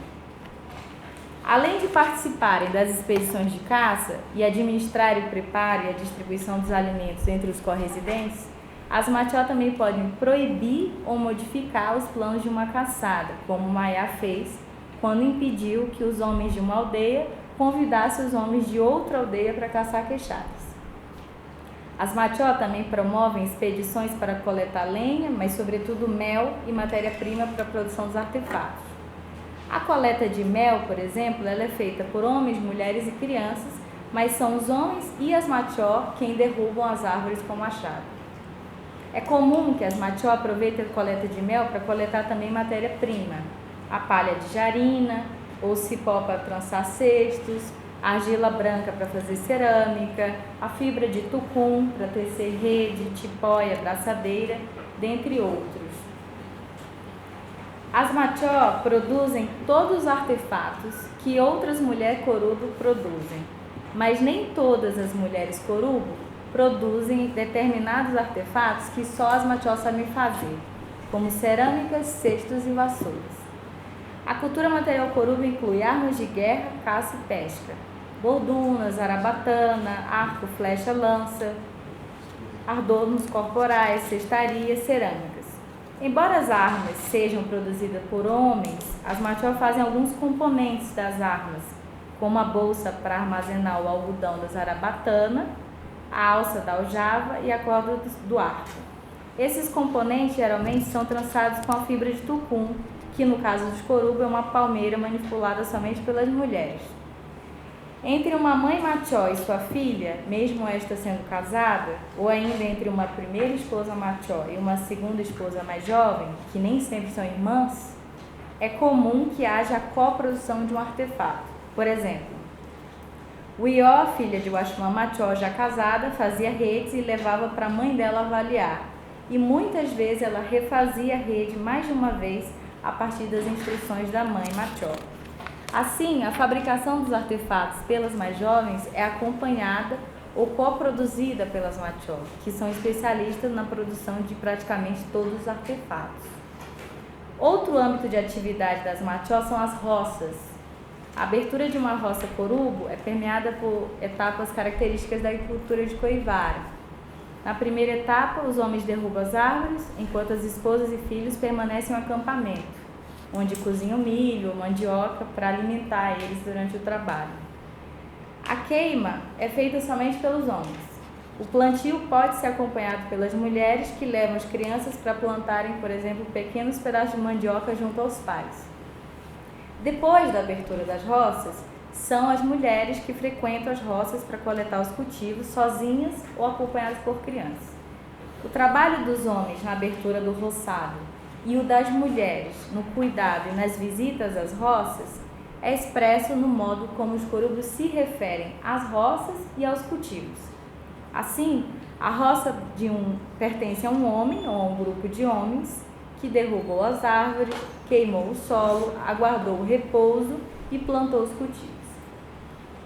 Além de participarem das expedições de caça e administrar o preparo e a distribuição dos alimentos entre os corresidentes, as machó também podem proibir ou modificar os planos de uma caçada, como Maiá fez quando impediu que os homens de uma aldeia convidassem os homens de outra aldeia para caçar queixadas. As machó também promovem expedições para coletar lenha, mas sobretudo mel e matéria-prima para a produção dos artefatos. A coleta de mel, por exemplo, ela é feita por homens, mulheres e crianças, mas são os homens e as machó quem derrubam as árvores com machado. É comum que as machó aproveitem a coleta de mel para coletar também matéria-prima, a palha de jarina, ou cipó para trançar cestos, a argila branca para fazer cerâmica, a fibra de tucum para tecer rede, tipó e abraçadeira, dentre outros. As machó produzem todos os artefatos que outras mulheres corubo produzem, mas nem todas as mulheres corubo produzem determinados artefatos que só as machó sabem fazer, como cerâmicas, cestos e vassouras. A cultura material corubo inclui armas de guerra, caça e pesca, bordunas, zarabatana, arco, flecha, lança, adornos corporais, cestarias, cerâmicas. Embora as armas sejam produzidas por homens, as machó fazem alguns componentes das armas, como a bolsa para armazenar o algodão da zarabatana, a alça da aljava e a corda do arco. Esses componentes geralmente são trançados com a fibra de tucum, que no caso dos corubo é uma palmeira manipulada somente pelas mulheres. Entre uma mãe machó e sua filha, mesmo esta sendo casada, ou ainda entre uma primeira esposa machó e uma segunda esposa mais jovem, que nem sempre são irmãs, é comum que haja a coprodução de um artefato. Por exemplo, Uió, filha de Uaxumã machó já casada, fazia redes e levava para a mãe dela avaliar, e muitas vezes ela refazia a rede mais de uma vez a partir das instruções da mãe machó. Assim, a fabricação dos artefatos pelas mais jovens é acompanhada ou coproduzida pelas machó, que são especialistas na produção de praticamente todos os artefatos. Outro âmbito de atividade das machó são as roças. A abertura de uma roça corubo é permeada por etapas características da agricultura de Coivara. Na primeira etapa, os homens derrubam as árvores, enquanto as esposas e filhos permanecem no acampamento, onde cozinham milho ou mandioca para alimentar eles durante o trabalho. A queima é feita somente pelos homens. O plantio pode ser acompanhado pelas mulheres, que levam as crianças para plantarem, por exemplo, pequenos pedaços de mandioca junto aos pais. Depois da abertura das roças, são as mulheres que frequentam as roças para coletar os cultivos sozinhas ou acompanhadas por crianças. O trabalho dos homens na abertura do roçado e o das mulheres no cuidado e nas visitas às roças é expresso no modo como os corubos se referem às roças e aos cultivos. Assim, a roça pertence a um homem ou a um grupo de homens que derrubou as árvores, queimou o solo, aguardou o repouso e plantou os cultivos.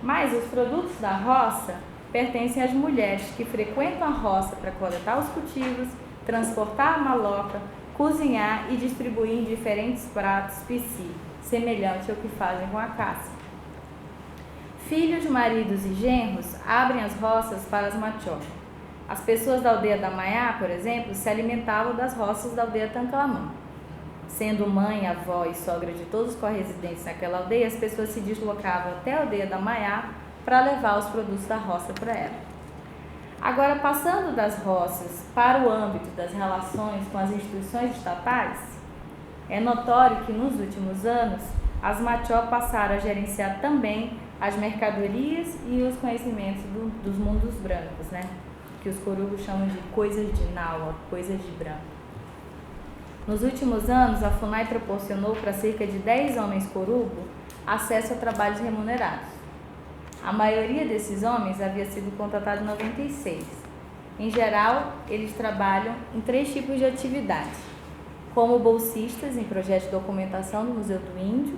Mas os produtos da roça pertencem às mulheres que frequentam a roça para coletar os cultivos, transportar a maloca, cozinhar e distribuir em diferentes pratos psi, semelhante ao que fazem com a caça. Filhos, maridos e genros abrem as roças para as machó. As pessoas da aldeia da Maiá, por exemplo, se alimentavam das roças da aldeia Tanclamã. Sendo mãe, avó e sogra de todos os corresidentes naquela aldeia, as pessoas se deslocavam até a aldeia da Maiá para levar os produtos da roça para ela. Agora, passando das roças para o âmbito das relações com as instituições estatais, é notório que nos últimos anos as machó passaram a gerenciar também as mercadorias e os conhecimentos dos mundos brancos, né? Que os corubos chamam de coisas de Naua, coisas de branco. Nos últimos anos, a FUNAI proporcionou para cerca de 10 homens corubo acesso a trabalhos remunerados. A maioria desses homens havia sido contratada em 96. Em geral, eles trabalham em 3 tipos de atividades, como bolsistas em projetos de documentação do Museu do Índio,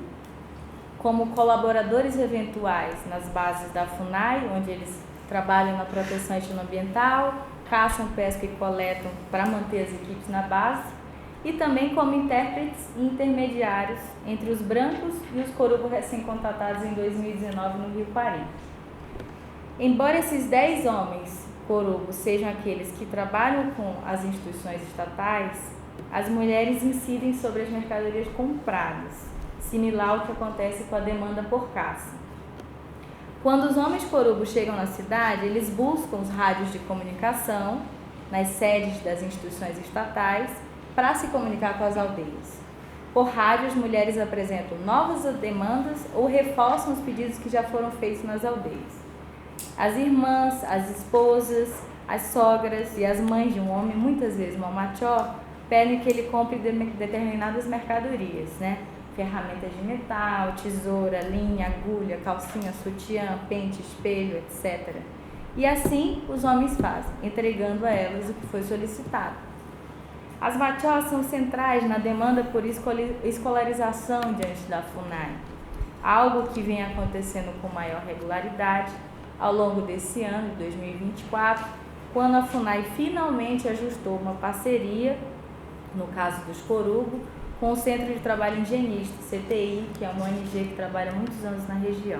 como colaboradores eventuais nas bases da FUNAI, onde eles trabalham na proteção etnoambiental, caçam, pescam e coletam para manter as equipes na base, e também como intérpretes e intermediários entre os brancos e os corubos recém-contratados em 2019 no Rio Pari. Embora esses 10 homens corubos sejam aqueles que trabalham com as instituições estatais, as mulheres incidem sobre as mercadorias compradas, similar ao que acontece com a demanda por caça. Quando os homens corubos chegam na cidade, eles buscam os rádios de comunicação nas sedes das instituições estatais para se comunicar com as aldeias. Por rádio, as mulheres apresentam novas demandas ou reforçam os pedidos que já foram feitos nas aldeias. As irmãs, as esposas, as sogras e as mães de um homem, muitas vezes uma machó, pedem que ele compre determinadas mercadorias, né? Ferramentas de metal, tesoura, linha, agulha, calcinha, sutiã, pente, espelho, etc. E assim os homens fazem, entregando a elas o que foi solicitado. As machós são centrais na demanda por escolarização diante da FUNAI, algo que vem acontecendo com maior regularidade ao longo desse ano, de 2024, quando a FUNAI finalmente ajustou uma parceria, no caso dos corubo, com o Centro de Trabalho Indigenista, CTI, que é uma ONG que trabalha há muitos anos na região.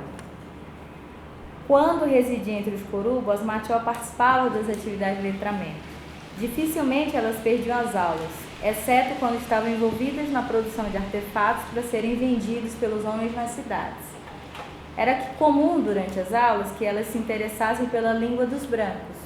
Quando residia entre os corubo, as machó participavam das atividades de letramento. Dificilmente elas perdiam as aulas, exceto quando estavam envolvidas na produção de artefatos para serem vendidos pelos homens nas cidades. Era comum durante as aulas que elas se interessassem pela língua dos brancos,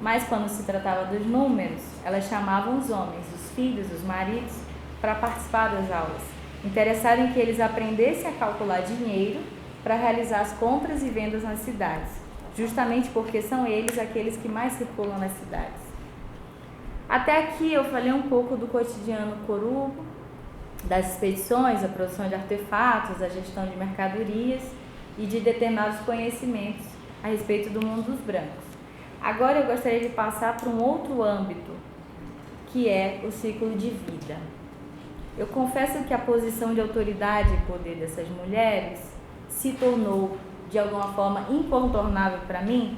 mas quando se tratava dos números, elas chamavam os homens, os filhos, os maridos, para participar das aulas, interessadas em que eles aprendessem a calcular dinheiro para realizar as compras e vendas nas cidades, justamente porque são eles aqueles que mais circulam nas cidades. Até aqui eu falei um pouco do cotidiano corubo, das expedições, a produção de artefatos, a gestão de mercadorias e de determinados conhecimentos a respeito do mundo dos brancos. Agora eu gostaria de passar para um outro âmbito, que é o ciclo de vida. Eu confesso que a posição de autoridade e poder dessas mulheres se tornou, de alguma forma, incontornável para mim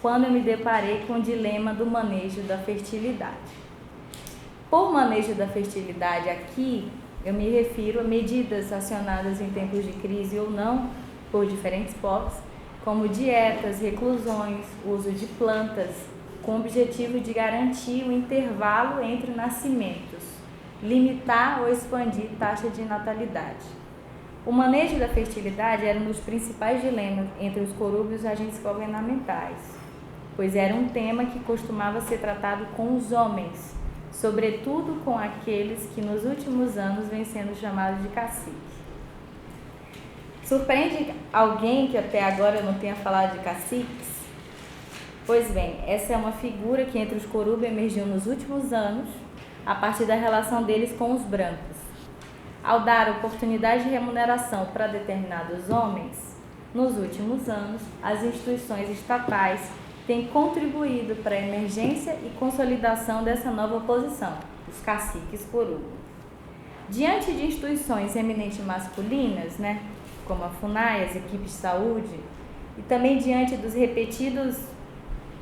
quando eu me deparei com o dilema do manejo da fertilidade. Por manejo da fertilidade aqui, eu me refiro a medidas acionadas em tempos de crise ou não, por diferentes povos, como dietas, reclusões, uso de plantas, com o objetivo de garantir o intervalo entre nascimentos, limitar ou expandir taxa de natalidade. O manejo da fertilidade era um dos principais dilemas entre os corubos e os agentes governamentais, pois era um tema que costumava ser tratado com os homens, sobretudo com aqueles que nos últimos anos vêm sendo chamados de cacique. Surpreende alguém que até agora eu não tenha falado de caciques? Pois bem, essa é uma figura que entre os corubos emergiu nos últimos anos, a partir da relação deles com os brancos. Ao dar oportunidade de remuneração para determinados homens, nos últimos anos, as instituições estatais têm contribuído para a emergência e consolidação dessa nova posição, os caciques corubo. Diante de instituições eminentemente masculinas, como a FUNAI, as equipes de saúde, e também diante dos repetidos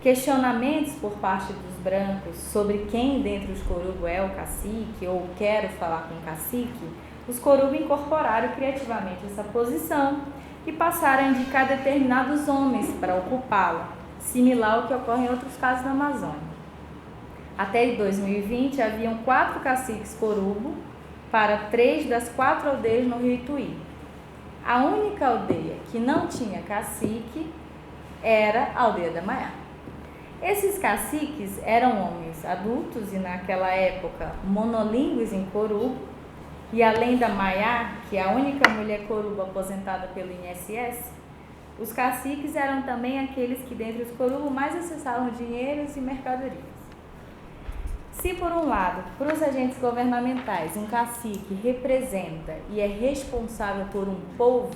questionamentos por parte dos brancos sobre quem dentre os corubo é o cacique ou quero falar com o cacique, os corubo incorporaram criativamente essa posição e passaram a indicar determinados homens para ocupá-la, similar ao que ocorre em outros casos na Amazônia. Até 2020, haviam 4 caciques corubo para 3 das 4 aldeias no Rio Ituí. A única aldeia que não tinha cacique era a aldeia da Maiá. Esses caciques eram homens adultos e, naquela época, monolíngues em corubo, e além da Maiá, que é a única mulher corubo aposentada pelo INSS, os caciques eram também aqueles que, dentre os corubo, mais acessavam dinheiros e mercadorias. Se, por um lado, para os agentes governamentais, um cacique representa e é responsável por um povo,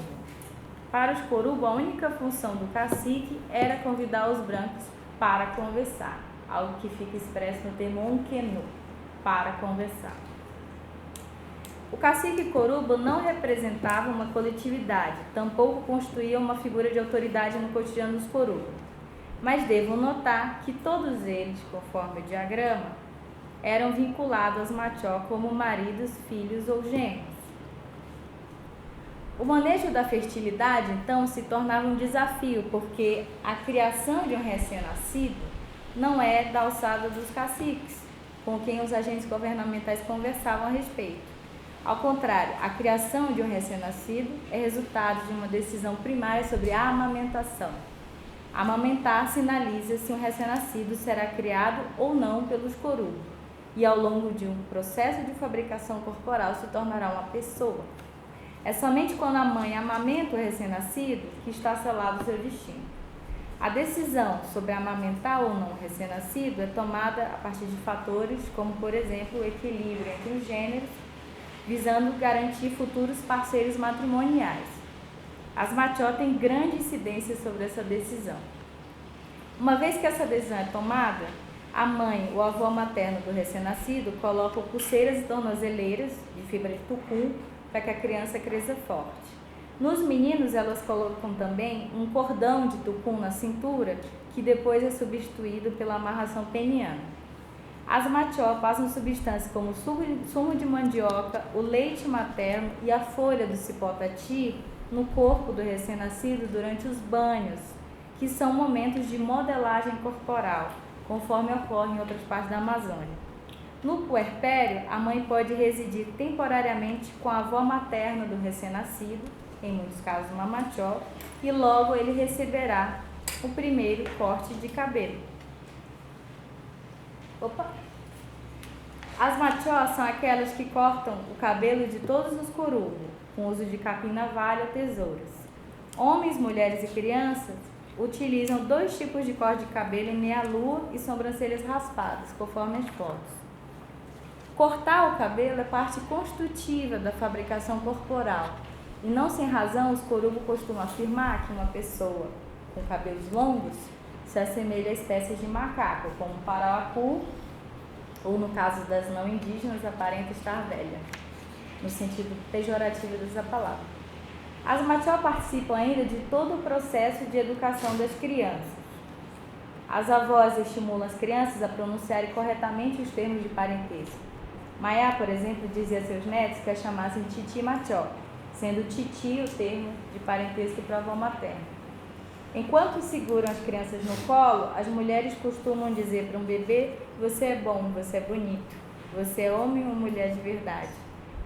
para os corubo, a única função do cacique era convidar os brancos para conversar, algo que fica expresso no termo onquenu, para conversar. O cacique corubo não representava uma coletividade, tampouco constituía uma figura de autoridade no cotidiano dos corubo, mas devo notar que todos eles, conforme o diagrama, eram vinculados aos machó como maridos, filhos ou genros. O manejo da fertilidade, então, se tornava um desafio, porque a criação de um recém-nascido não é da alçada dos caciques, com quem os agentes governamentais conversavam a respeito. Ao contrário, a criação de um recém-nascido é resultado de uma decisão primária sobre a amamentação. Amamentar sinaliza se um recém-nascido será criado ou não pelos corubo, e ao longo de um processo de fabricação corporal se tornará uma pessoa. É somente quando a mãe amamenta o recém-nascido que está selado o seu destino. A decisão sobre amamentar ou não o recém-nascido é tomada a partir de fatores como, por exemplo, o equilíbrio entre os gêneros, visando garantir futuros parceiros matrimoniais. As machó têm grande incidência sobre essa decisão. Uma vez que essa decisão é tomada, a mãe ou avó materno do recém-nascido coloca pulseiras e tornozeleiras de fibra de tucum para que a criança cresça forte. Nos meninos, elas colocam também um cordão de tucum na cintura, que depois é substituído pela amarração peniana. As machó passam substâncias como sumo de mandioca, o leite materno e a folha do cipó-tati no corpo do recém-nascido durante os banhos, que são momentos de modelagem corporal, conforme ocorre em outras partes da Amazônia. No puerpério, a mãe pode residir temporariamente com a avó materna do recém-nascido, em muitos casos uma machó, e logo ele receberá o primeiro corte de cabelo. As machós são aquelas que cortam o cabelo de todos os corujos, com uso de capim navalha ou tesouras. Homens, mulheres e crianças utilizam 2 tipos de corte de cabelo em meia-lua e sobrancelhas raspadas, conforme as fotos. Cortar o cabelo é parte constitutiva da fabricação corporal, e não sem razão os corujos costumam afirmar que uma pessoa com cabelos longos se assemelha a espécies de macaco, como o parauacu, ou no caso das não indígenas, aparenta estar velha, no sentido pejorativo dessa palavra. As machó participam ainda de todo o processo de educação das crianças. As avós estimulam as crianças a pronunciarem corretamente os termos de parentesco. Maiá, por exemplo, dizia a seus netos que a chamassem titi machó, sendo titi o termo de parentesco para a avó materna. Enquanto seguram as crianças no colo, as mulheres costumam dizer para um bebê: você é bom, você é bonito, você é homem ou mulher de verdade.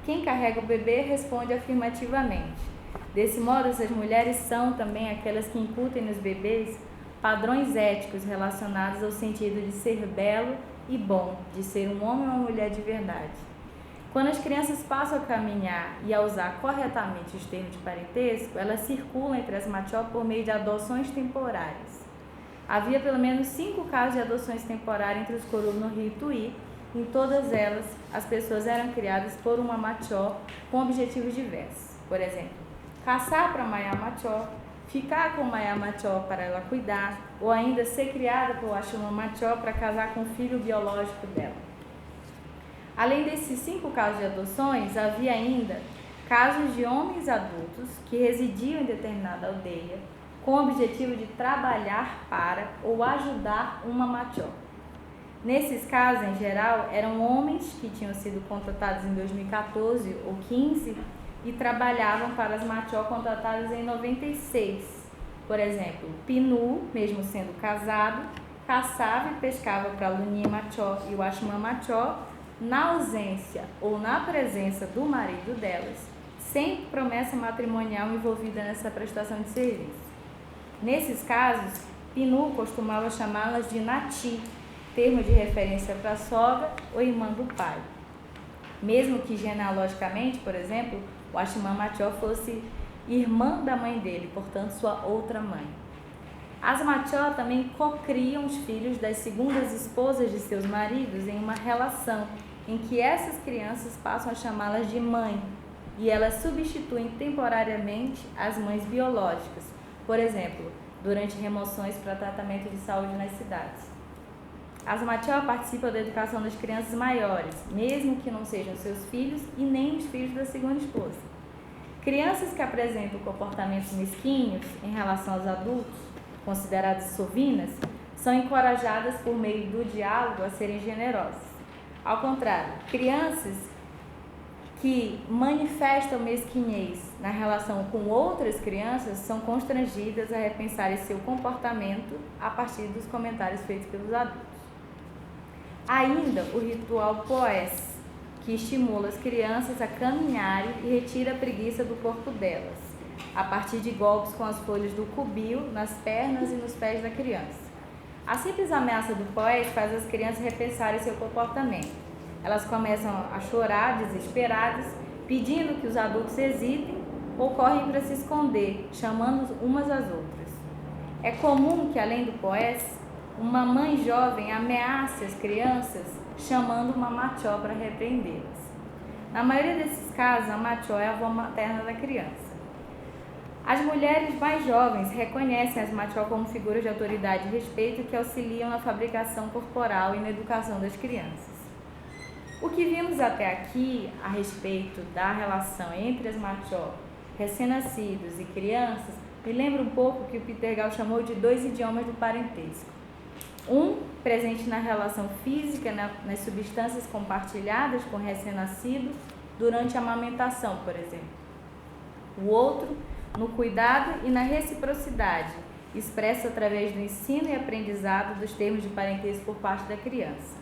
Quem carrega o bebê responde afirmativamente. Desse modo, essas mulheres são também aquelas que incutem nos bebês padrões éticos relacionados ao sentido de ser belo e bom, de ser um homem ou uma mulher de verdade. Quando as crianças passam a caminhar e a usar corretamente os termos de parentesco, elas circulam entre as machó por meio de adoções temporárias. Havia pelo menos 5 casos de adoções temporárias entre os corujos no rio Tuí. Em todas elas, as pessoas eram criadas por uma machó com objetivos diversos. Por exemplo, caçar para Maiá machó, ficar com Maiá machó para ela cuidar, ou ainda ser criada por Axumã machó para casar com o filho biológico dela. Além desses 5 casos de adoções, havia ainda casos de homens adultos que residiam em determinada aldeia com o objetivo de trabalhar para ou ajudar uma machó. Nesses casos, em geral, eram homens que tinham sido contratados em 2014 ou 15 e trabalhavam para as machó contratadas em 96. Por exemplo, Pinu, mesmo sendo casado, caçava e pescava para a Luninha machó e o Axumã machó, na ausência ou na presença do marido delas, sem promessa matrimonial envolvida nessa prestação de serviço. Nesses casos, Pinu costumava chamá-las de Nati, termo de referência para a sogra ou irmã do pai. Mesmo que genealogicamente, por exemplo, o Axumã machó fosse irmã da mãe dele, portanto sua outra mãe. As machó também cocriam os filhos das segundas esposas de seus maridos em uma relação em que essas crianças passam a chamá-las de mãe e elas substituem temporariamente as mães biológicas, por exemplo, durante remoções para tratamento de saúde nas cidades. As machó participam da educação das crianças maiores, mesmo que não sejam seus filhos e nem os filhos da segunda esposa. Crianças que apresentam comportamentos mesquinhos em relação aos adultos, consideradas sovinas, são encorajadas por meio do diálogo a serem generosas. Ao contrário, crianças que manifestam mesquinhez na relação com outras crianças são constrangidas a repensar seu comportamento a partir dos comentários feitos pelos adultos. Ainda o ritual poés, que estimula as crianças a caminharem e retira a preguiça do corpo delas, a partir de golpes com as folhas do cubil nas pernas e nos pés da criança. A simples ameaça do poés faz as crianças repensarem seu comportamento. Elas começam a chorar, desesperadas, pedindo que os adultos hesitem ou correm para se esconder, chamando umas às outras. É comum que, além do poés, uma mãe jovem ameace as crianças, chamando uma machó para repreendê-las. Na maioria desses casos, a machó é a avó materna da criança. As mulheres mais jovens reconhecem as machó como figuras de autoridade e respeito que auxiliam na fabricação corporal e na educação das crianças. O que vimos até aqui a respeito da relação entre as machó, recém-nascidos e crianças, me lembra um pouco que o Peter Gal chamou de 2 idiomas do parentesco. Um presente na relação física, nas substâncias compartilhadas com o recém-nascido durante a amamentação, por exemplo. O outro no cuidado e na reciprocidade, expresso através do ensino e aprendizado dos termos de parentesco por parte da criança.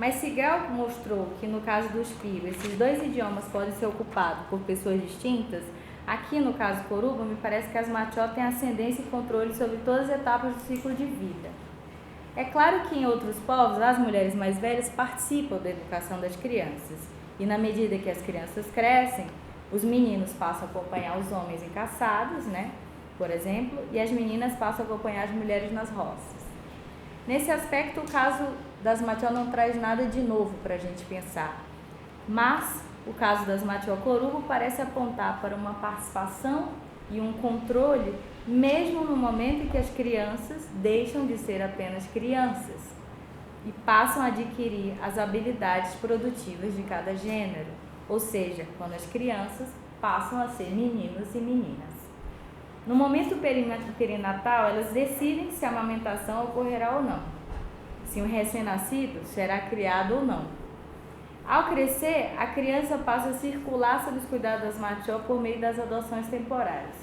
Mas se Gell mostrou que no caso do Spiro, esses dois idiomas podem ser ocupados por pessoas distintas, aqui no caso Coruba, me parece que as Machó têm ascendência e controle sobre todas as etapas do ciclo de vida. É claro que em outros povos, as mulheres mais velhas participam da educação das crianças. E na medida que as crianças crescem, os meninos passam a acompanhar os homens em caçados, né? Por exemplo, e as meninas passam a acompanhar as mulheres nas roças. Nesse aspecto, o caso das Machó não traz nada de novo para a gente pensar. Mas o caso das Machó Corubo parece apontar para uma participação e um controle, mesmo no momento em que as crianças deixam de ser apenas crianças e passam a adquirir as habilidades produtivas de cada gênero, ou seja, quando as crianças passam a ser meninos e meninas. No momento perinatal, elas decidem se a amamentação ocorrerá ou não, se um recém-nascido será criado ou não. Ao crescer, a criança passa a circular sob os cuidados das Machó por meio das adoções temporárias.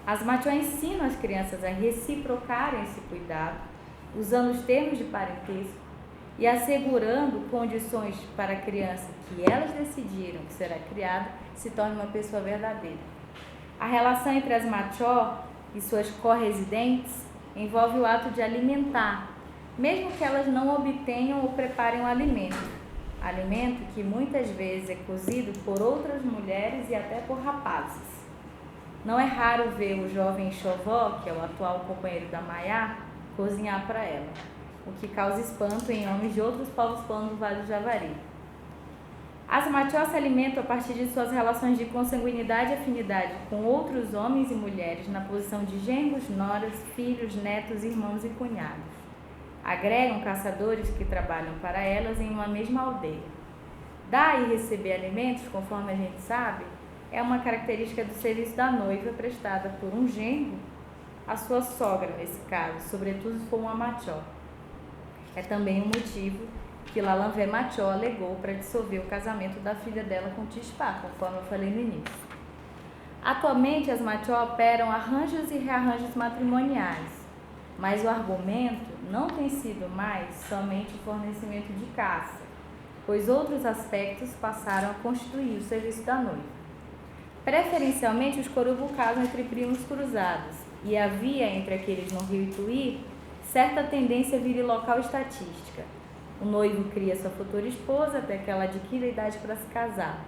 As Machó ensinam as crianças a reciprocarem esse cuidado, usando os termos de parentesco e assegurando condições para a criança que elas decidiram que será criada se torne uma pessoa verdadeira. A relação entre as Machó e suas corresidentes envolve o ato de alimentar, mesmo que elas não obtenham ou preparem um alimento que muitas vezes é cozido por outras mulheres e até por rapazes. Não é raro ver o jovem Xovó, que é o atual companheiro da Maiá, cozinhar para ela, o que causa espanto em homens de outros povos planos do Vale do Javari. As Machó se alimentam a partir de suas relações de consanguinidade e afinidade com outros homens e mulheres na posição de genros, noras, filhos, netos, irmãos e cunhados. Agregam caçadores que trabalham para elas em uma mesma aldeia. Dar e receber alimentos, conforme a gente sabe, é uma característica do serviço da noiva prestada por um genro à sua sogra, nesse caso, sobretudo se for uma Machó. É também um motivo que Lalanvé Machó alegou para dissolver o casamento da filha dela com Tispá, conforme eu falei no início. Atualmente, as Machó operam arranjos e rearranjos matrimoniais, mas o argumento não tem sido mais somente o fornecimento de caça, pois outros aspectos passaram a constituir o serviço da noiva. Preferencialmente, os Corubo casam entre primos cruzados, e havia entre aqueles no Rio Ituí certa tendência virilocal estatística. O noivo cria sua futura esposa até que ela adquira a idade para se casar.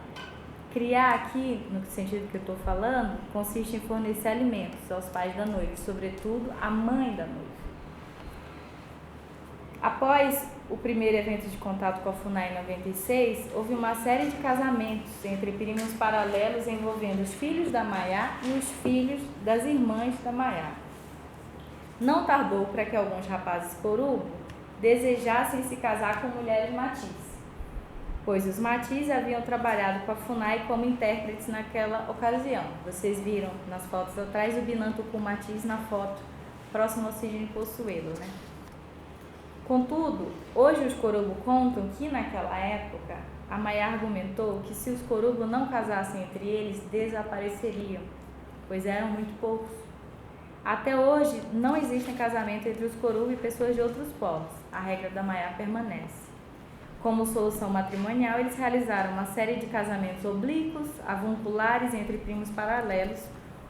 Criar aqui, no sentido que eu estou falando, consiste em fornecer alimentos aos pais da noiva, e, sobretudo, à mãe da noiva. Após o primeiro evento de contato com a FUNAI em 96, houve uma série de casamentos entre primos paralelos envolvendo os filhos da Maiá e os filhos das irmãs da Maiá. Não tardou para que alguns rapazes Corubo desejassem se casar com mulheres Matis, pois os Matis haviam trabalhado com a FUNAI como intérpretes naquela ocasião. Vocês viram nas fotos atrás o Binanto com Matis na foto próximo ao Sidney Possuelo, né? Contudo, hoje os Corubo contam que naquela época a Maiá argumentou que se os Corubo não casassem entre eles, desapareceriam, pois eram muito poucos. Até hoje, não existe casamento entre os Corubo e pessoas de outros povos. A regra da Maiá permanece. Como solução matrimonial, eles realizaram uma série de casamentos oblíquos, avunculares entre primos paralelos,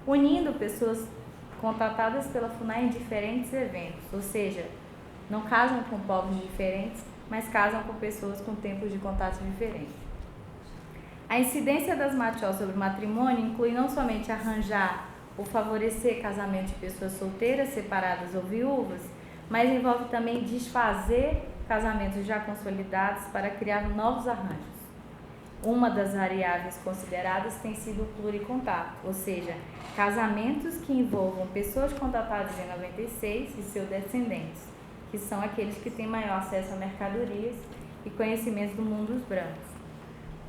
unindo pessoas contatadas pela FUNAI em diferentes eventos, ou seja, não casam com povos diferentes, mas casam com pessoas com tempos de contato diferentes. A incidência das Machó sobre o matrimônio inclui não somente arranjar ou favorecer casamento de pessoas solteiras, separadas ou viúvas, mas envolve também desfazer casamentos já consolidados para criar novos arranjos. Uma das variáveis consideradas tem sido o pluricontato, ou seja, casamentos que envolvam pessoas contatadas em 96 e seus descendentes, que são aqueles que têm maior acesso a mercadorias e conhecimentos do mundo dos brancos.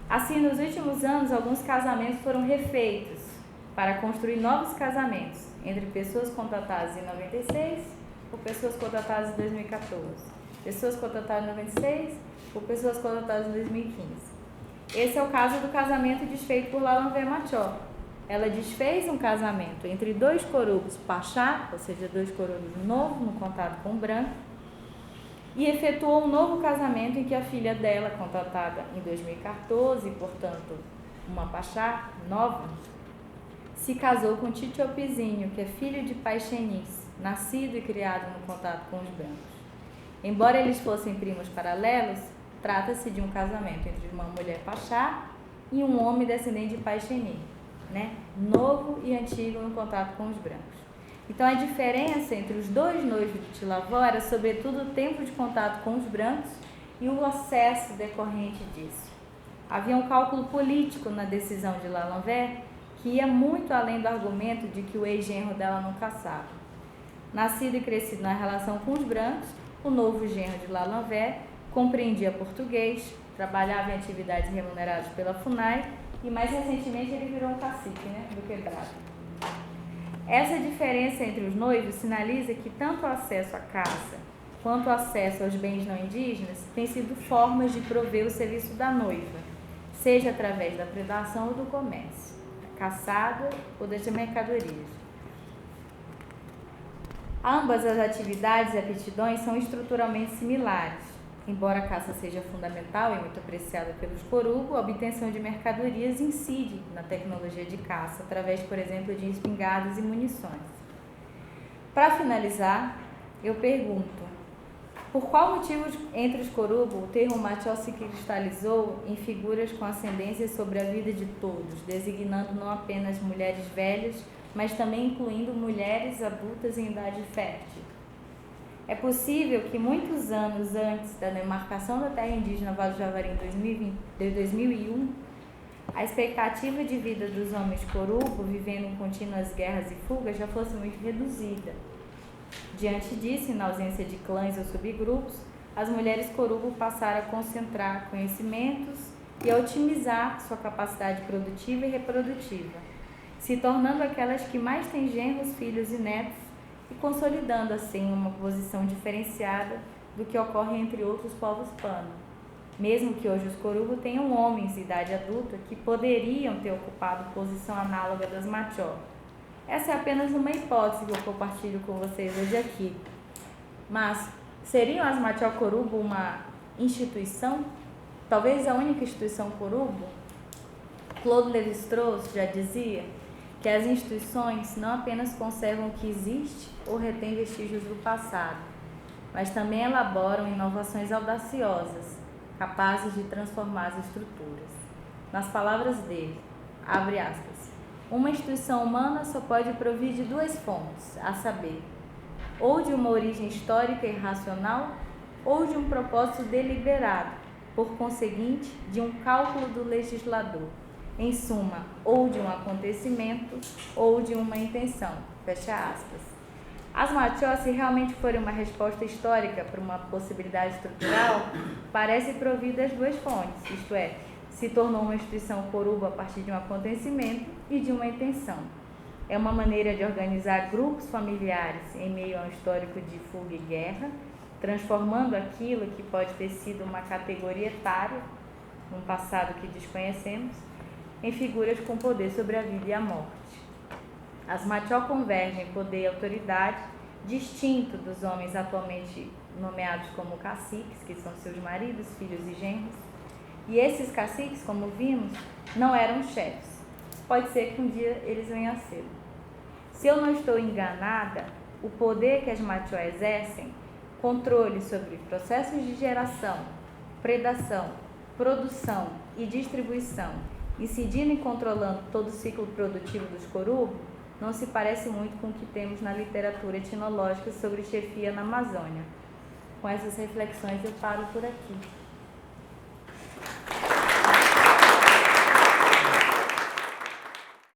Assim, nos últimos anos, alguns casamentos foram refeitos para construir novos casamentos entre pessoas contatadas em 96 ou pessoas contatadas em 2014, pessoas contatadas em 96 ou pessoas contatadas em 2015. Esse é o caso do casamento desfeito por Lalanvé Machó. Ela desfez um casamento entre dois corubos Pachá, ou seja, dois corubos novos no contato com o branco, e efetuou um novo casamento em que a filha dela, contratada em 2014, portanto uma pachá nova, se casou com Titiopizinho, que é filho de Paixeniz, nascido e criado no contato com os brancos. Embora eles fossem primos paralelos, trata-se de um casamento entre uma mulher pachá e um homem descendente de Paixeni, né? Novo e antigo no contato com os brancos. Então a diferença entre os dois noivos de Tilavó era sobretudo o tempo de contato com os brancos e o acesso decorrente disso. Havia um cálculo político na decisão de Lalonvé que ia muito além do argumento de que o ex-genro dela não caçava. Nascido e crescido na relação com os brancos, o novo genro de Lalonvé compreendia português, trabalhava em atividades remuneradas pela FUNAI e mais recentemente ele virou um cacique, né, do quebrado. Essa diferença entre os noivos sinaliza que tanto o acesso à caça quanto o acesso aos bens não indígenas têm sido formas de prover o serviço da noiva, seja através da predação ou do comércio, da caçada ou das mercadorias. Ambas as atividades e aptidões são estruturalmente similares. Embora a caça seja fundamental e muito apreciada pelos corubo, a obtenção de mercadorias incide na tecnologia de caça, através, por exemplo, de espingardas e munições. Para finalizar, eu pergunto, por qual motivo entre os corubo o termo machó se cristalizou em figuras com ascendência sobre a vida de todos, designando não apenas mulheres velhas, mas também incluindo mulheres adultas em idade fértil? É possível que muitos anos antes da demarcação da terra indígena Vale do Javari em 2001, a expectativa de vida dos homens corubo, vivendo em contínuas guerras e fugas, já fosse muito reduzida. Diante disso, e na ausência de clãs ou subgrupos, as mulheres corubo passaram a concentrar conhecimentos e a otimizar sua capacidade produtiva e reprodutiva, se tornando aquelas que mais têm genros, filhos e netos, e consolidando assim uma posição diferenciada do que ocorre entre outros povos pano. Mesmo que hoje os corubo tenham homens de idade adulta que poderiam ter ocupado posição análoga das machó. Essa é apenas uma hipótese que eu compartilho com vocês hoje aqui. Mas seriam as machó corubo uma instituição? Talvez a única instituição corubo? Claude Lévi-Strauss já dizia que as instituições não apenas conservam o que existe ou retêm vestígios do passado, mas também elaboram inovações audaciosas, capazes de transformar as estruturas. Nas palavras dele, abre aspas, uma instituição humana só pode provir de duas fontes, a saber, ou de uma origem histórica e racional, ou de um propósito deliberado, por conseguinte, de um cálculo do legislador. Em suma, ou de um acontecimento, ou de uma intenção. Fecha aspas. As machó, se realmente forem uma resposta histórica para uma possibilidade estrutural, parece provir das duas fontes, isto é, se tornou uma instituição corubo a partir de um acontecimento e de uma intenção. É uma maneira de organizar grupos familiares em meio a um histórico de fuga e guerra, transformando aquilo que pode ter sido uma categoria etária, num passado que desconhecemos, em figuras com poder sobre a vida e a morte. As machó convergem em poder e autoridade, distinto dos homens atualmente nomeados como caciques, que são seus maridos, filhos e genros. E esses caciques, como vimos, não eram chefes. Pode ser que um dia eles venham a ser. Se eu não estou enganada, o poder que as machó exercem, controle sobre processos de geração, predação, produção e distribuição, incidindo e controlando todo o ciclo produtivo dos corubo, não se parece muito com o que temos na literatura etnológica sobre chefia na Amazônia. Com essas reflexões eu paro por aqui.